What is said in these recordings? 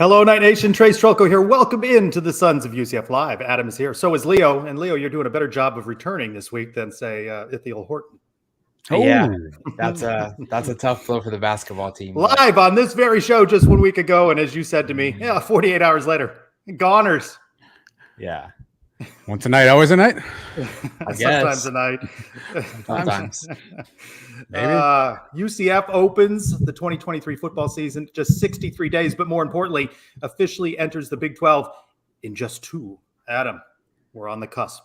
Hello, Night Nation. Trey Strelko here. Welcome into the Sons of UCF Live. Adam is here. So is Leo. And Leo, you're doing a better job of returning this week than, say, Ithiel Horton. Yeah, that's a tough blow for the basketball team. Live on this very show just 1 week ago. And as you said to me, 48 hours later, goners. Yeah. Once a night, always a night? Sometimes a night. Sometimes. Maybe. UCF opens the 2023 football season just 63 days, but more importantly, officially enters the Big 12 in just 2. Adam, we're on the cusp.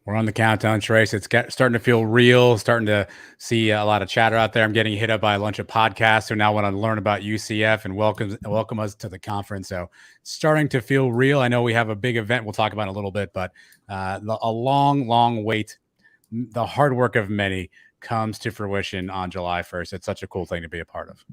We're on the countdown, Trace. It's starting to feel real, starting to see a lot of chatter out there. I'm getting hit up by a bunch of podcasts who now want to learn about UCF and welcome us to the conference. So it's starting to feel real. I know we have a big event we'll talk about in a little bit, but a long wait, the hard work of many comes to fruition on July 1st. It's such a cool thing to be a part of.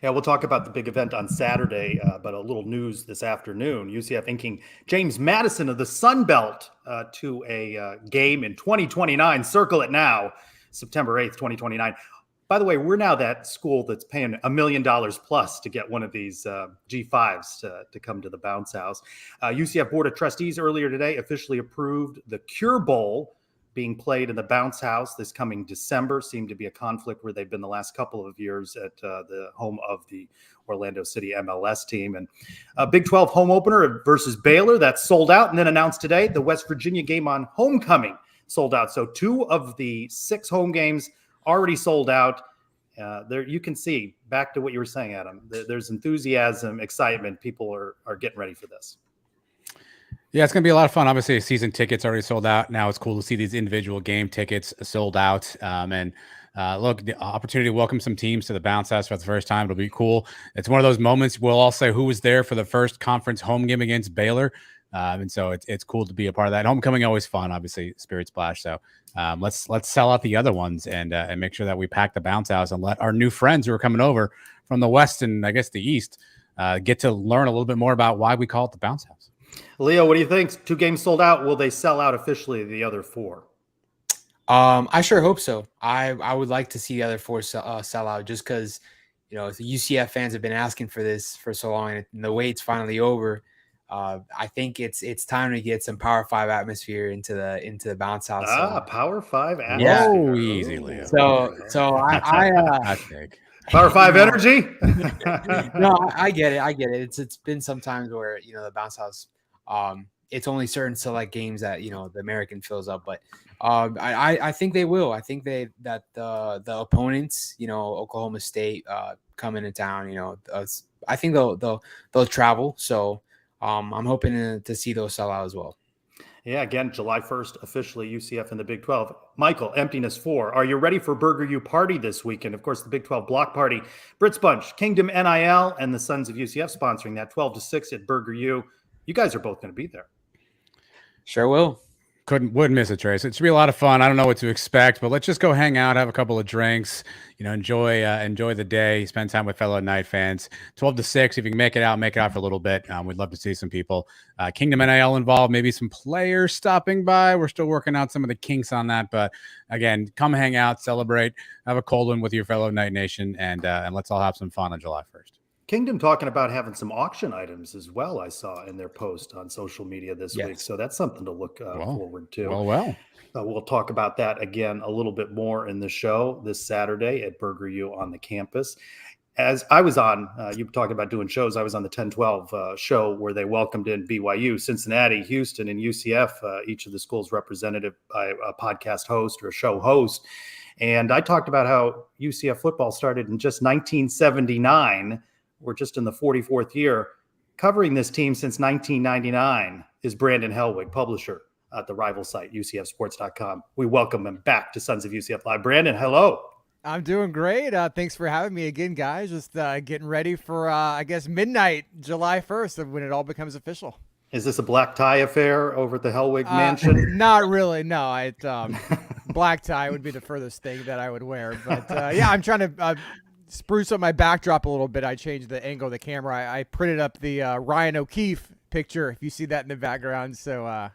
Yeah, we'll talk about the big event on Saturday, but a little news this afternoon. UCF inking James Madison of the Sun Belt to a game in 2029. Circle it now, September 8th, 2029. By the way, we're now that school that's paying $1 million plus to get one of these G5s to come to the bounce house. UCF Board of Trustees earlier today officially approved the Cure Bowl being played in the bounce house this coming December. Seemed to be a conflict where they've been the last couple of years at the home of the Orlando City MLS team. And Big 12 home opener versus Baylor, that's sold out. And then announced today, the West Virginia game on homecoming sold out. So 2 of the 6 home games already sold out. There you can see, back to what you were saying, Adam, there's enthusiasm, excitement. People are getting ready for this. Yeah, it's going to be a lot of fun. Obviously, season tickets already sold out. Now it's cool to see these individual game tickets sold out. Look, the opportunity to welcome some teams to the bounce house for the first time. It'll be cool. It's one of those moments we'll all say who was there for the first conference home game against Baylor. And so it's cool to be a part of that. Homecoming always fun, obviously, Spirit Splash. So let's sell out the other ones and make sure that we pack the bounce house and let our new friends who are coming over from the West and I guess the East get to learn a little bit more about why we call it the bounce house. Leo, what do you think? 2 games sold out. Will they sell out officially the other 4? I sure hope so. I would like to see the other 4 sell out just because, the UCF fans have been asking for this for so long, and the wait's finally over. I think it's time to get some Power 5 atmosphere into the bounce house. Power 5 atmosphere. Yeah. Oh, easy, Leo. So That's big. Power 5 energy. No, I get it. It's been some times where the bounce house. It's only certain select games that the American fills up, but I think they will. I think that the opponents, Oklahoma State coming to town, I think they'll travel. So I'm hoping to see those sell out as well. Yeah, again, July 1st, officially UCF in the Big 12. Michael, Emptiness 4. Are you ready for Burger U Party this weekend? Of course, the Big 12 block party. Brits Bunch, Kingdom NIL, and the Sons of UCF sponsoring that 12 to 6 at Burger U. You guys are both going to be there. Sure will. Wouldn't miss it, Trace. It should be a lot of fun. I don't know what to expect, but let's just go hang out, have a couple of drinks, enjoy the day, spend time with fellow Knight fans. 12 to 6, if you can make it out for a little bit. We'd love to see some people. Kingdom NIL involved, maybe some players stopping by. We're still working out some of the kinks on that, but again, come hang out, celebrate, have a cold one with your fellow Knight Nation, and let's all have some fun on July 1st. Kingdom talking about having some auction items as well, I saw in their post on social media this week. So that's something to look forward to. Well. We'll talk about that again a little bit more in the show this Saturday at Burger U on the campus. As I was on, you were talking about doing shows. I was on the 10-12 show where they welcomed in BYU, Cincinnati, Houston, and UCF, each of the schools represented by a podcast host or a show host. And I talked about how UCF football started in just 1979. We're just in the 44th year. Covering this team since 1999 is Brandon Helwig, publisher at the rival site, UCFsports.com. We welcome him back to Sons of UCF Live. Brandon, hello. I'm doing great. Thanks for having me again, guys. Just getting ready for, midnight, July 1st, when it all becomes official. Is this a black tie affair over at the Helwig mansion? Not really, no. Black tie would be the furthest thing that I would wear. But, I'm trying to spruce up my backdrop a little bit. I changed the angle of the camera. I printed up the Ryan O'Keefe picture, if you see that in the background. So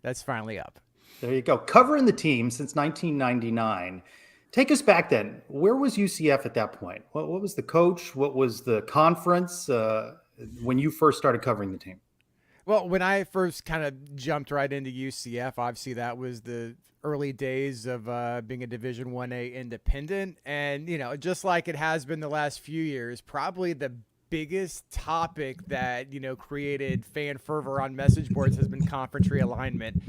that's finally up. There you go. Covering the team since 1999. Take us back then. Where was UCF at that point? What was the coach? What was the conference? when you first started covering the team? Well, when I first kind of jumped right into UCF, obviously that was the early days of being a Division 1A independent. And, you know, just like it has been the last few years, probably the biggest topic that, you know, created fan fervor on message boards has been conference realignment.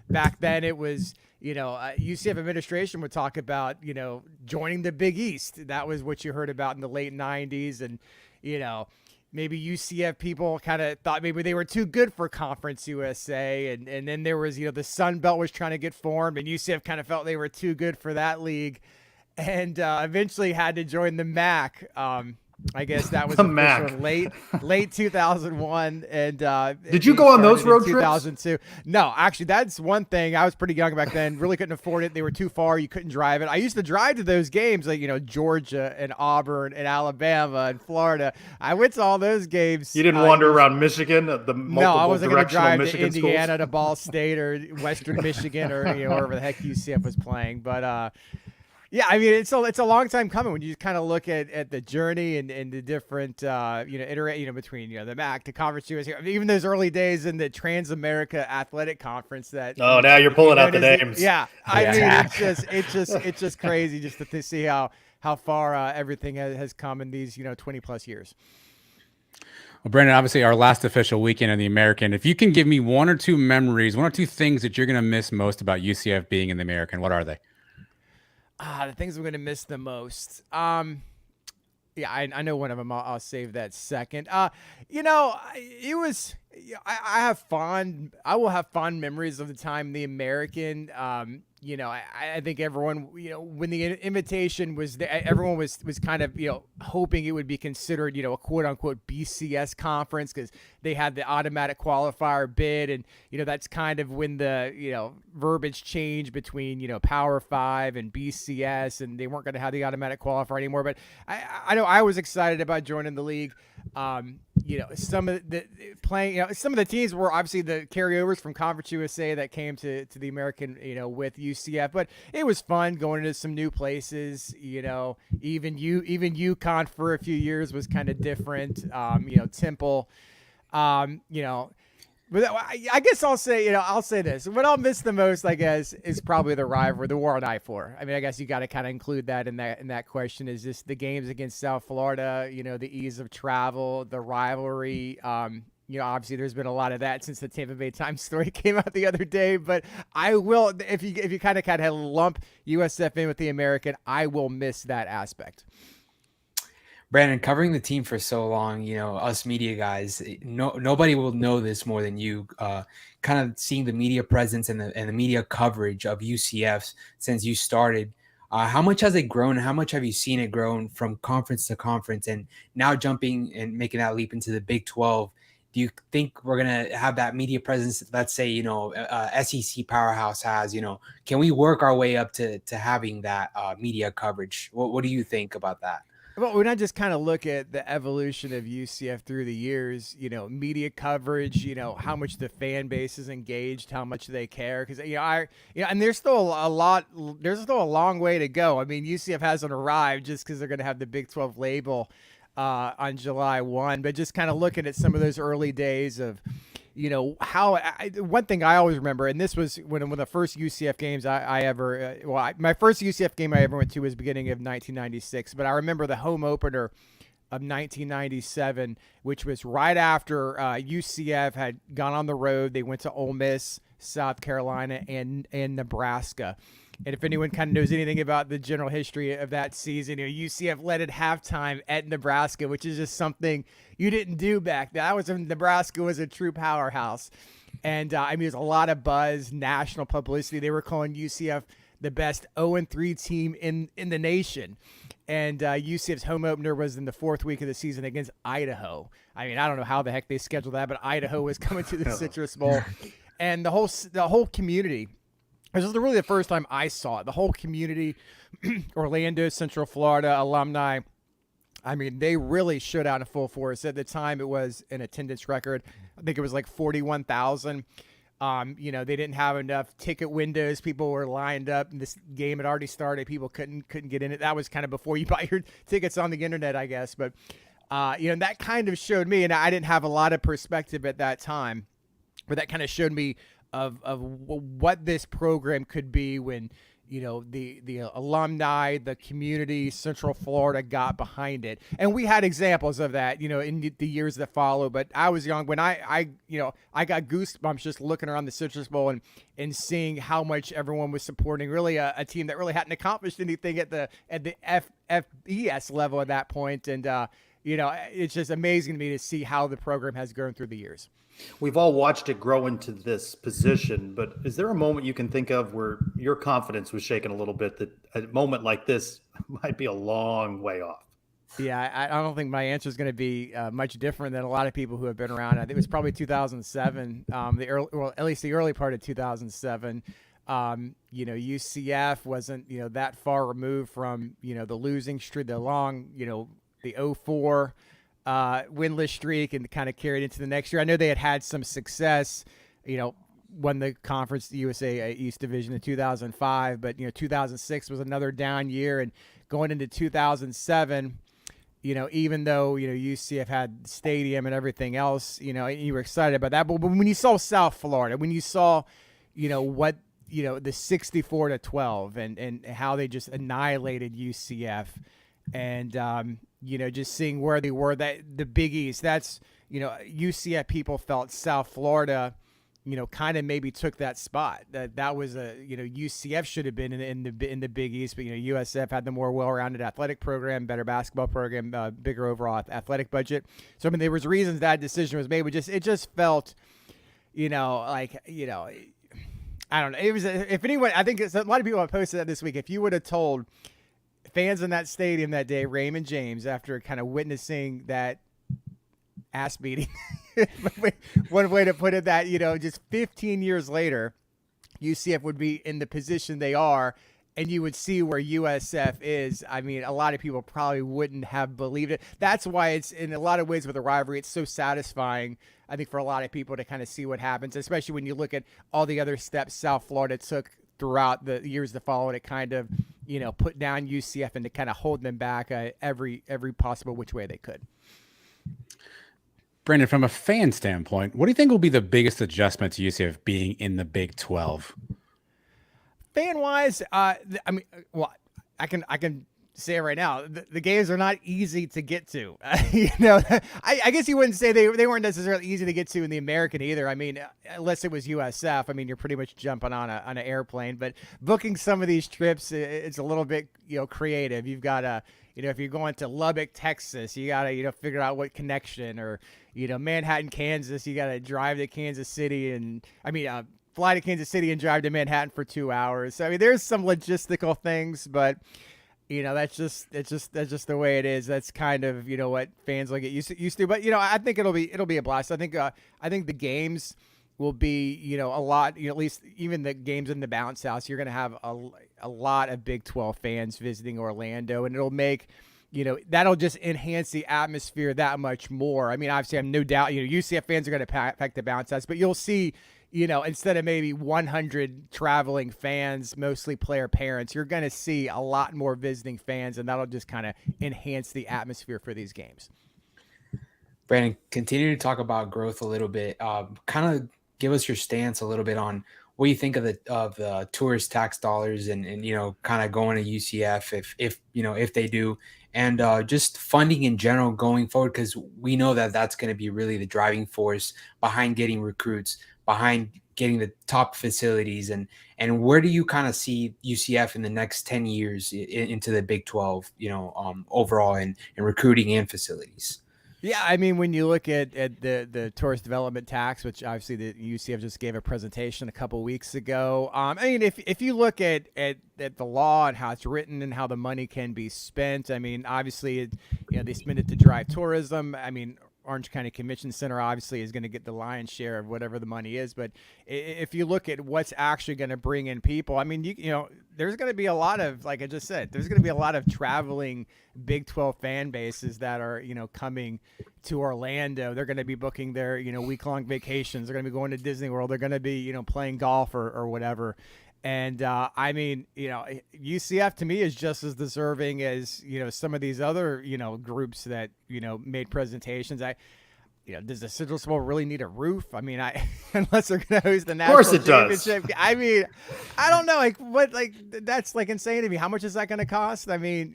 Back then it was, you know, UCF administration would talk about, you know, joining the Big East. That was what you heard about in the late 90s. And, you know, maybe UCF people kind of thought maybe they were too good for Conference USA. And then there was, you know, the Sun Belt was trying to get formed, and UCF kind of felt they were too good for that league, and eventually had to join the MAC. I guess that was The official MAC. late 2001. And Did you go on those road trips? 2002. No, actually, that's one thing. I was pretty young back then. Really couldn't afford it. They were too far. You couldn't drive it. I used to drive to those games, like, you know, Georgia and Auburn and Alabama and Florida. I went to all those games. You didn't wander around Michigan, the multiple No, I wasn't going to directional drive Michigan to Indiana schools? to Ball State or Western Michigan or, you know, wherever the heck UCF was playing. But yeah, I mean, it's a long time coming when you kind of look at the journey and the different, you know, between, you know, the MAC, the Conference USA, I mean, even those early days in the Trans-America Athletic Conference that. Oh, now you're pulling out the names. Yeah. I mean, it's just crazy just to see how far everything has come in these, you know, 20 plus years. Well, Brandon, obviously our last official weekend in the American. If you can give me one or two memories, one or two things that you're going to miss most about UCF being in the American, what are they? The things I'm going to miss the most. Yeah, I know one of them. I'll save that second. You know, it was. I will have fond memories of the time in the American. You know, I think everyone, you know, when the invitation was there, everyone was kind of, you know, hoping it would be considered, you know, a quote unquote BCS conference because they had the automatic qualifier bid. And, you know, that's kind of when the, you know, verbiage changed between, you know, Power 5 and BCS, and they weren't going to have the automatic qualifier anymore. But I know I was excited about joining the league. You know, some of the teams were obviously the carryovers from Conference USA that came to the American, you know, with UCF, but it was fun going into some new places. You know, even UConn for a few years was kind of different. You know, Temple, you know, but I guess I'll say this. What I'll miss the most, I guess, is probably the rivalry, the war on I-4. I mean, I guess you got to kind of include that in that question. Is just the games against South Florida, you know, the ease of travel, the rivalry. You know, obviously there's been a lot of that since the Tampa Bay Times story came out the other day. But I will, if you kind of lump USF in with the American, I will miss that aspect. Brandon, covering the team for so long, you know, us media guys, nobody will know this more than you. Kind of seeing the media presence and the media coverage of UCF since you started. How much has it grown? How much have you seen it grown from conference to conference, and now jumping and making that leap into the Big 12? Do you think we're gonna have that media presence? Let's say, you know, SEC powerhouse has. You know, can we work our way up to having that media coverage? What do you think about that? Well, when I just kind of look at the evolution of UCF through the years, you know, media coverage, you know, how much the fan base is engaged, how much they care, because and there's still a long way to go. I mean, UCF hasn't arrived just because they're going to have the Big 12 label on July 1, but just kind of looking at some of those early days of, you know, how one thing I always remember, and this was one of the first UCF games my first UCF game I ever went to was beginning of 1996, but I remember the home opener of 1997, which was right after UCF had gone on the road. They went to Ole Miss, South Carolina, and Nebraska. And if anyone kind of knows anything about the general history of that season, you know, UCF led at halftime at Nebraska, which is just something you didn't do back then. Nebraska was a true powerhouse. And I mean, there's a lot of buzz, national publicity. They were calling UCF the best 0-3 team in the nation. And UCF's home opener was in the fourth week of the season against Idaho. I mean, I don't know how the heck they scheduled that, but Idaho was coming to the Citrus Bowl. And the whole community, this was really the first time I saw it. The whole community, Orlando, Central Florida alumni, I mean, they really showed out in full force. At the time, it was an attendance record. I think it was like 41,000. You know, they didn't have enough ticket windows. People were lined up, and this game had already started. People couldn't get in it. That was kind of before you buy your tickets on the internet, I guess. But And that kind of showed me, and I didn't have a lot of perspective at that time, but that kind of showed me of what this program could be when, the alumni, the community, Central Florida got behind it. And we had examples of that, in the years that follow. But I was young when I got goosebumps just looking around the Citrus Bowl and seeing how much everyone was supporting really a team that really hadn't accomplished anything at the FBS level at that point. And, it's just amazing to me to see how the program has grown through the years. We've all watched it grow into this position, but is there a moment you can think of where your confidence was shaken a little bit, that a moment like this might be a long way off? Yeah, I don't think my answer is going to be much different than a lot of people who have been around. I think it was probably 2007, at least the early part of 2007. UCF wasn't, that far removed from, the losing streak, the long, the 04 winless streak, and kind of carried into the next year. I know they had some success, won the conference, the USA East Division in 2005, but 2006 was another down year, and going into 2007, even though UCF had the stadium and everything else, you were excited about that, but when you saw South Florida, when you saw, what the 64-12 and how they just annihilated UCF, and just seeing where they were, that the Big East, that's, UCF people felt South Florida, kind of maybe took that spot. That was UCF should have been in the Big East, but USF had the more well-rounded athletic program, better basketball program, bigger overall athletic budget. So I mean, there was reasons that decision was made, but it just felt, I don't know. It was, if anyone, I think a lot of people have posted that this week. If you would have told fans in that stadium that day, Raymond James, after kind of witnessing that ass beating, one way to put it, that, just 15 years later, UCF would be in the position they are, and you would see where USF is. I mean, a lot of people probably wouldn't have believed it. That's why it's, in a lot of ways with a rivalry, it's so satisfying, I think, for a lot of people to kind of see what happens, especially when you look at all the other steps South Florida took throughout the years that followed, it kind of, put down UCF and to kind of hold them back every possible which way they could. Brandon, from a fan standpoint, what do you think will be the biggest adjustment to UCF being in the Big 12? Fan wise, I can say it right now. The games are not easy to get to. I guess you wouldn't say they weren't necessarily easy to get to in the American either. I mean, unless it was USF. I mean, you're pretty much jumping on an airplane. But booking some of these trips, it's a little bit creative. You've got to, if you're going to Lubbock, Texas, you got to figure out what connection, or Manhattan, Kansas, you got to drive to Kansas City, and fly to Kansas City and drive to Manhattan for 2 hours. So I mean, there's some logistical things, but that's just the way it is. That's kind of what fans will get used to. But I think it'll be a blast. I think the games will be a lot. At least even the games in the bounce house, you're going to have a lot of Big 12 fans visiting Orlando, and it'll make that'll just enhance the atmosphere that much more. I mean, obviously, I have no doubt UCF fans are going to pack the bounce house, but you'll see. Instead of maybe 100 traveling fans, mostly player parents, you're going to see a lot more visiting fans, and that'll just kind of enhance the atmosphere for these games. Brandon, continue to talk about growth a little bit. Kind of give us your stance a little bit on what you think of the tourist tax dollars and kind of going to UCF if they do, and just funding in general going forward, because we know that that's going to be really the driving force behind getting recruits, behind getting the top facilities, and where do you kind of see UCF in the next 10 years into the Big 12, overall in recruiting and facilities? Yeah, I mean, when you look at the tourist development tax, which obviously the UCF just gave a presentation a couple weeks ago. I mean, if you look at the law and how it's written and how the money can be spent, I mean, obviously, they spend it to drive tourism. I mean, Orange County Convention Center obviously is going to get the lion's share of whatever the money is. But if you look at what's actually going to bring in people, I mean, there's going to be a lot of, like I just said, there's going to be a lot of traveling Big 12 fan bases that are, coming to Orlando. They're going to be booking their, week-long vacations. They're going to be going to Disney World. They're going to be, playing golf or whatever. And I mean, UCF to me is just as deserving as, some of these other, groups that, made presentations. Does the Citrus Bowl really need a roof? I mean, unless they're going to host the national championship. Does. I mean, I don't know. That's insane to me. How much is that going to cost? I mean,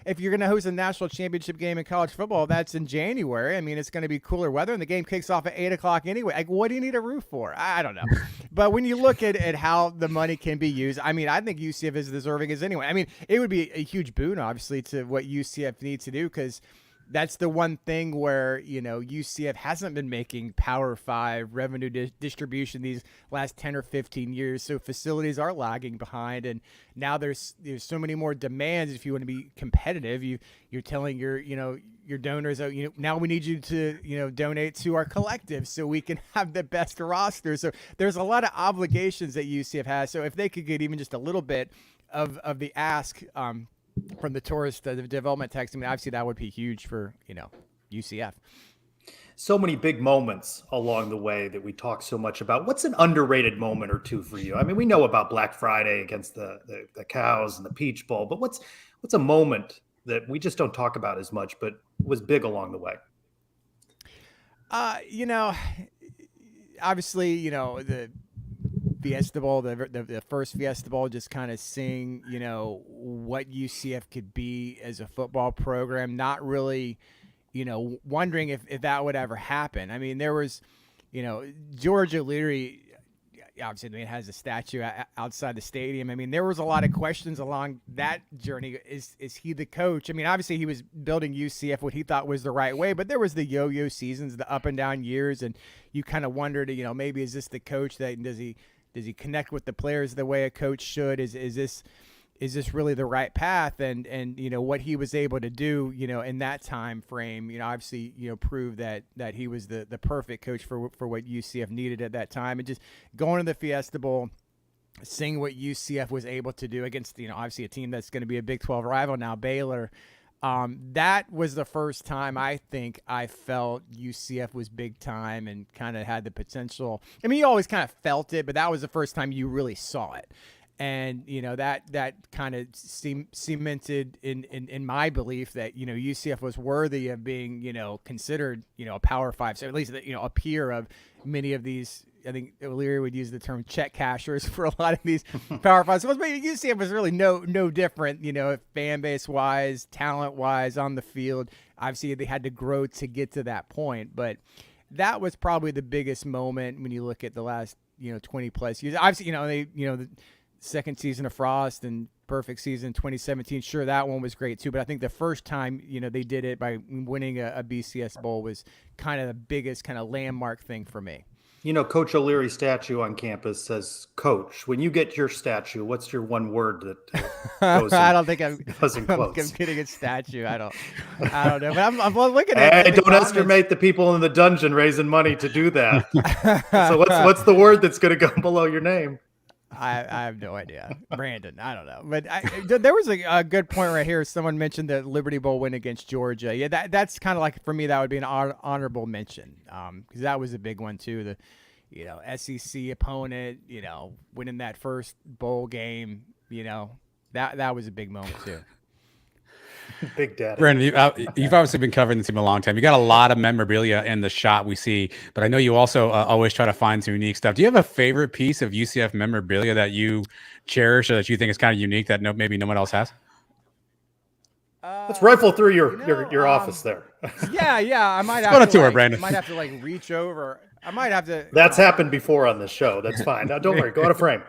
if you're going to host a national championship game in college football, that's in January. I mean, it's going to be cooler weather and the game kicks off at 8:00 anyway. Like, what do you need a roof for? I don't know. But when you look at how the money can be used, I mean, I think UCF is deserving as anyone. I mean, it would be a huge boon, obviously, to what UCF needs to do, because that's the one thing where, UCF hasn't been making Power 5 revenue distribution these last 10 or 15 years. So facilities are lagging behind. And now there's so many more demands. If you want to be competitive, you're telling your donors, now we need you to, donate to our collective so we can have the best roster. So there's a lot of obligations that UCF has. So if they could get even just a little bit of the ask, from the tourist the development tax, I mean, obviously that would be huge for UCF. So many big moments along the way that we talk so much about. What's an underrated moment or two for you? I mean, we know about Black Friday against the Cows and the Peach Bowl, but what's a moment that we just don't talk about as much, but was big along the way? Obviously, the Fiesta Bowl, the first Fiesta Bowl, just kind of seeing, what UCF could be as a football program, not really, wondering if that would ever happen. I mean, there was, George O'Leary, obviously, it has a statue outside the stadium. I mean, there was a lot of questions along that journey. Is he the coach? I mean, obviously, he was building UCF what he thought was the right way, but there was the yo-yo seasons, the up and down years, and you kind of wondered, maybe is this the coach that does he connect with the players the way a coach should? Is this really the right path? And what he was able to do, in that time frame, obviously, proved that he was the perfect coach for what UCF needed at that time. And just going to the Fiesta Bowl, seeing what UCF was able to do against, obviously a team that's going to be a Big 12 rival now, Baylor. That was the first time I think I felt UCF was big time and kind of had the potential. I mean, you always kind of felt it, but that was the first time you really saw it. And, that kind of cemented in my belief that, UCF was worthy of being, considered, a Power 5. So at least, a peer of many of these. I think O'Leary would use the term check cashers for a lot of these Power 5. So UCF was really no different, fan base wise, talent wise, on the field. Obviously, they had to grow to get to that point, but that was probably the biggest moment when you look at the last 20 plus years. Obviously, the second season of Frost and perfect season 2017. Sure, that one was great too, but I think the first time they did it by winning a BCS Bowl was kind of the biggest kind of landmark thing for me. Coach O'Leary's statue on campus says "Coach." When you get your statue, what's your one word that goes in, I don't think I'm getting a statue. I don't know. But I'm looking at. Hey, don't estimate the people in the dungeon raising money to do that. So what's the word that's going to go below your name? I have no idea. Brandon, I don't know. But there was a good point right here. Someone mentioned the Liberty Bowl win against Georgia. Yeah, that's kind of like, for me, that would be an honorable mention, because that was a big one too. The SEC opponent, winning that first bowl game, that was a big moment too. Big Daddy. Brandon, you've obviously been covering the team a long time. You got a lot of memorabilia in the shot we see, but I know you also always try to find some unique stuff. Do you have a favorite piece of UCF memorabilia that you cherish or that you think is kind of unique that maybe no one else has? Let's rifle through your office there. Yeah. I might have go on a tour, to, Brandon. I might have to reach over. I might have to. That's happened before on this show. That's fine. Now, don't worry. Go out of frame.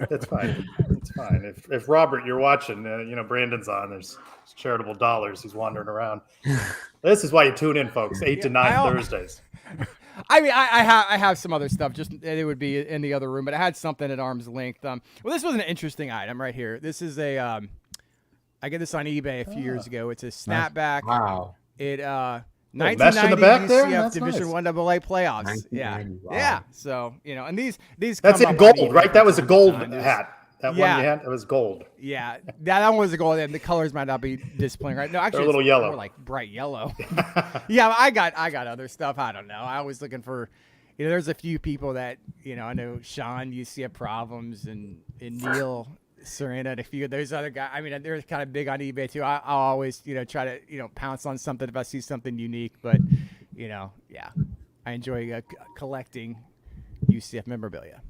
That's fine. It's fine. If Robert, you're watching, Brandon's on. There's charitable dollars. He's wandering around. This is why you tune in, folks. 8 to 9 Thursdays. I mean, I have some other stuff. Just it would be in the other room, but I had something at arm's length. Well, this was an interesting item right here. This is I get this on eBay a few years ago. It's a snapback. Wow. It 1990 in the back there? UCF That's Division nice. 1AA playoffs. Yeah. Wow. Yeah. So, and these That's come in up on gold, eBay right? That from was a time to gold time. hat. That Yeah. one you had, it was gold. Yeah. That one was a gold, and the colors might not be displaying right. No, actually, They're a little it's yellow. more like bright yellow. Yeah, I got other stuff. I don't know. I was looking for, there's a few people that, I know Sean used to have problems and Neil Serena and a few of those other guys. I mean, they're kind of big on eBay too. I'll always, try to, pounce on something if I see something unique. But, yeah, I enjoy collecting UCF memorabilia.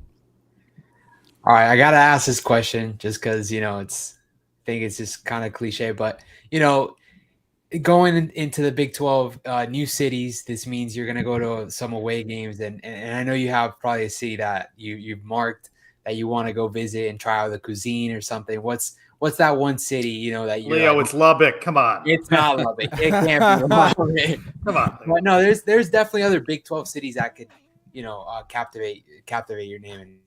All right, I gotta ask this question just because I think it's just kind of cliche, but going into the Big 12, new cities, this means you're gonna go to some away games, and I know you have probably a city that you've marked that you want to go visit and try out the cuisine or something. What's that one city that you're Leo? like, It's Lubbock. Come on. it's not Lubbock. It can't be Lubbock. Come on. But no, there's definitely other Big 12 cities that could captivate your name.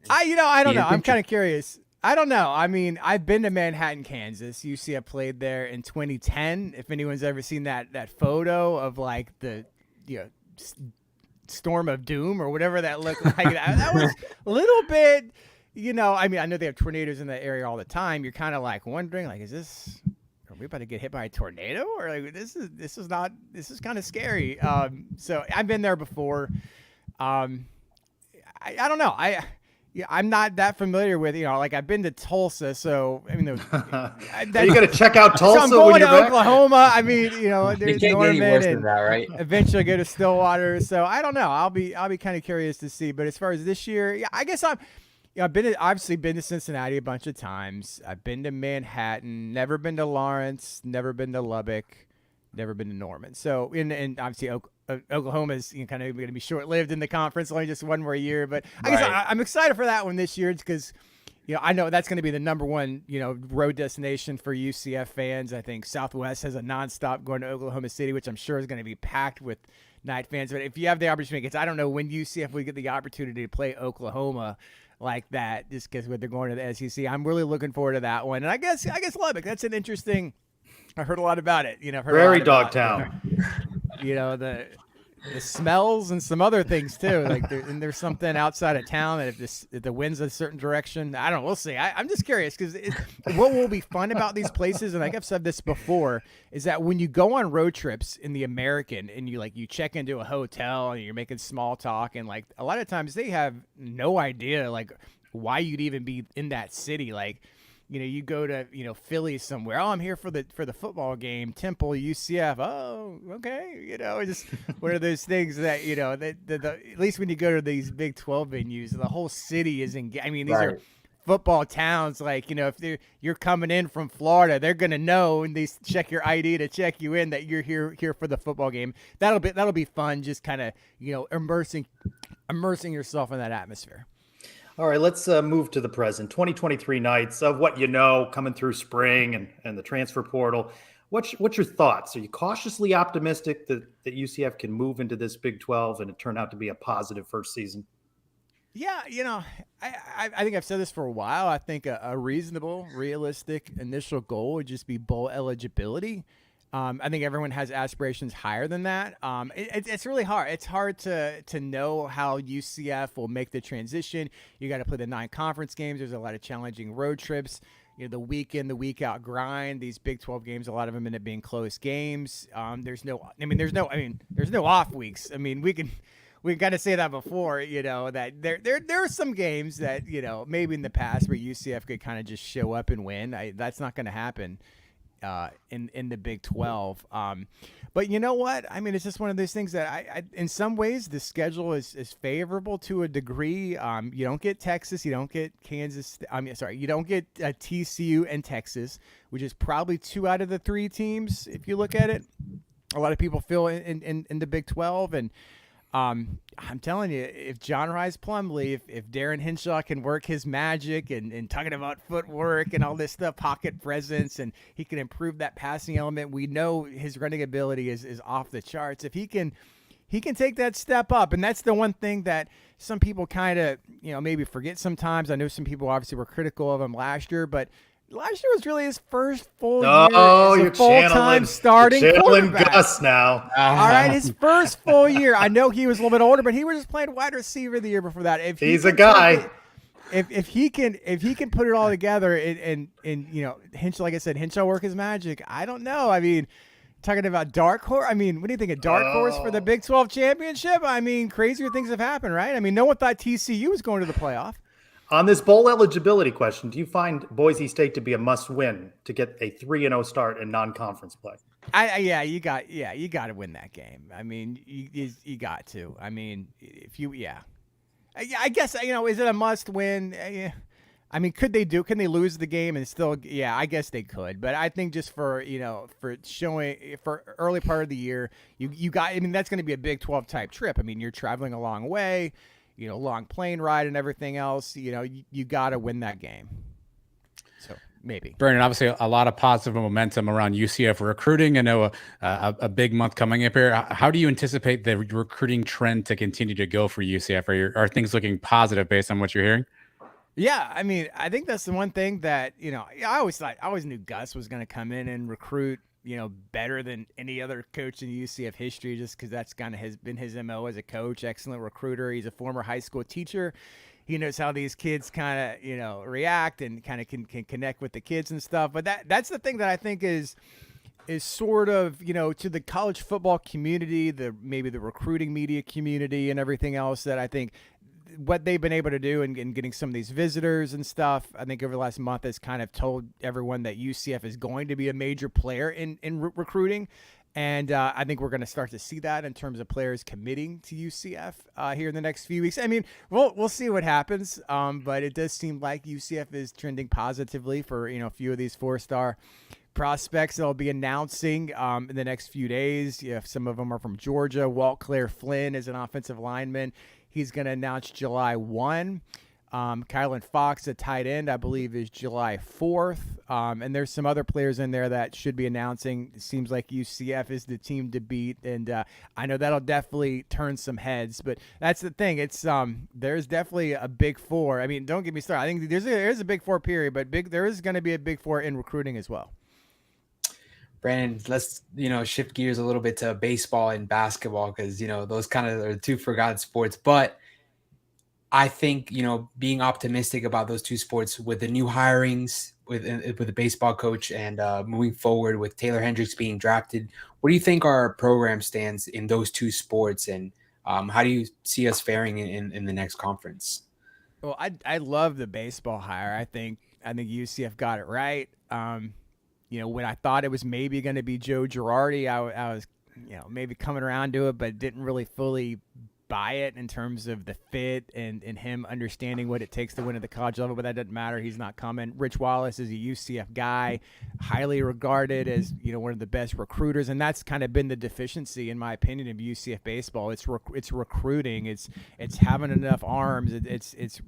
I don't know. I'm kind of curious. I don't know. I mean, I've been to Manhattan, Kansas. UCF played there in 2010. If anyone's ever seen that photo of like the Storm of Doom or whatever that looked like, that was a little bit. I mean, I know they have tornadoes in that area all the time. You're kind of like wondering, like, are we about to get hit by a tornado, or like this is kind of scary. So I've been there before. I don't know. I'm not that familiar with, like I've been to Tulsa, so I mean, are you going to check out Tulsa? So I'm going when to you're Oklahoma. I mean, there's Norman, than that, right? Eventually go to Stillwater. So I don't know. I'll be kind of curious to see. But as far as this year, yeah, I guess I've obviously been to Cincinnati a bunch of times. I've been to Manhattan, never been to Lawrence, never been to Lubbock, never been to Norman. So and obviously Oklahoma is kind of going to be short-lived in the conference, only just one more year. But I guess I'm excited for that one this year because, I know that's going to be the number one, road destination for UCF fans. I think Southwest has a nonstop going to Oklahoma City, which I'm sure is going to be packed with Knight fans. But if you have the opportunity, because I don't know when UCF would get the opportunity to play Oklahoma like that, just because they're going to the SEC. I'm really looking forward to that one. And I guess Lubbock, that's an interesting. I heard a lot about it. Prairie dog town. The smells and some other things too. Like there's something outside of town that if the wind's a certain direction, I don't know. We'll see. I'm just curious because what will be fun about these places, and I've said this before, is that when you go on road trips in the American and you check into a hotel and you're making small talk, and like a lot of times they have no idea like why you'd even be in that city. Like, you go to, Philly somewhere. Oh, I'm here for the football game. Temple, UCF. Oh, okay. Just one of those things that, at least when you go to these Big 12 venues, the whole city is these are football towns. Like, if you're coming in from Florida, they're going to know, and they check your ID to check you in, that you're here for the football game. That'll be fun. Just kind of, immersing yourself in that atmosphere. All right, let's move to the present. 2023 Knights, of what coming through spring and the transfer portal. What's your thoughts? Are you cautiously optimistic that UCF can move into this Big 12 and it turned out to be a positive first season? Yeah, I think I've said this for a while. I think a reasonable, realistic initial goal would just be bowl eligibility. I think everyone has aspirations higher than that. It's really hard. It's hard to know how UCF will make the transition. You got to play the 9 conference games. There's a lot of challenging road trips. The week in, the week out grind. These Big 12 games, a lot of them end up being close games. There's no off weeks. I mean, we got to say that before, that there are some games that, maybe in the past where UCF could kind of just show up and win. That's not going to happen in the Big 12. But you know what? I mean, it's just one of those things that I in some ways the schedule is favorable to a degree. You don't get Texas, you don't get Kansas. You don't get TCU and Texas, which is probably 2 out of the 3 teams if you look at it. A lot of people feel in the Big 12, and I'm telling you, if John Rice Plumlee, if Darren Hinshaw can work his magic and talking about footwork and all this stuff, pocket presence, and he can improve that passing element, we know his running ability is off the charts. If he can take that step up, and that's the one thing that some people kind of, maybe forget sometimes. I know some people obviously were critical of him last year, but last year was really his first full year as a full-time starting quarterback. Gus now. All right, his first full year. I know he was a little bit older, but he was just playing wide receiver the year before that. He's a guy. If he can put it all together and Hinshaw, like I said, Hinshaw work his magic. I don't know. I mean, Talking about dark horse. I mean, what do you think? A dark horse for the Big 12 championship? I mean, crazier things have happened, right? I mean, no one thought TCU was going to the playoff. On this bowl eligibility question, do you find Boise State to be a must-win to get a 3-0 start in non-conference play? You got to win that game. I mean, you got to. I mean, if you, I guess, is it a must-win? I mean, can they lose the game and still? Yeah, I guess they could. But I think just for early part of the year, you got. I mean, that's going to be a Big 12 type trip. I mean, you're traveling a long way, long plane ride and everything else. You got to win that game. So maybe. Brandon, obviously a lot of positive momentum around UCF recruiting. I know a big month coming up here. How do you anticipate the recruiting trend to continue to go for UCF? Are things looking positive based on what you're hearing? Yeah, I mean, I think that's the one thing that, I always knew Gus was going to come in and recruit, better than any other coach in UCF history, just because that's kind of been his MO as a coach. Excellent recruiter. He's a former high school teacher. He knows how these kids kind of, react and kind of can connect with the kids and stuff. But that's the thing that I think is sort of, to the college football community, maybe the recruiting media community and everything else, that I think what they've been able to do in getting some of these visitors and stuff, I think over the last month has kind of told everyone that UCF is going to be a major player in recruiting. And I think we're going to start to see that in terms of players committing to UCF here in the next few weeks. I mean, we'll see what happens, but it does seem like UCF is trending positively for a few of these 4-star prospects they'll be announcing in the next few days. Some of them are from Georgia. Walt Claire Flynn is an offensive lineman. He's going to announce July 1. Kylan Fox, a tight end, I believe, is July 4th. And there's some other players in there that should be announcing. It seems like UCF is the team to beat. And I know that'll definitely turn some heads. But that's the thing. It's there's definitely a Big Four. I mean, don't get me started. I think there's a Big Four period, but there is going to be a Big Four in recruiting as well. Brandon, let's shift gears a little bit to baseball and basketball, because those kind of are two forgotten sports. But I think being optimistic about those two sports with the new hirings with the baseball coach and moving forward with Taylor Hendricks being drafted, what do you think our program stands in those two sports, and how do you see us faring in the next conference? Well, I love the baseball hire. I think UCF got it right. When I thought it was maybe going to be Joe Girardi, I was, maybe coming around to it, but didn't really fully buy it in terms of the fit and him understanding what it takes to win at the college level. But that doesn't matter. He's not coming. Rich Wallace is a UCF guy, highly regarded as, one of the best recruiters. And that's kind of been the deficiency, in my opinion, of UCF baseball. It's recruiting. It's having enough arms. It's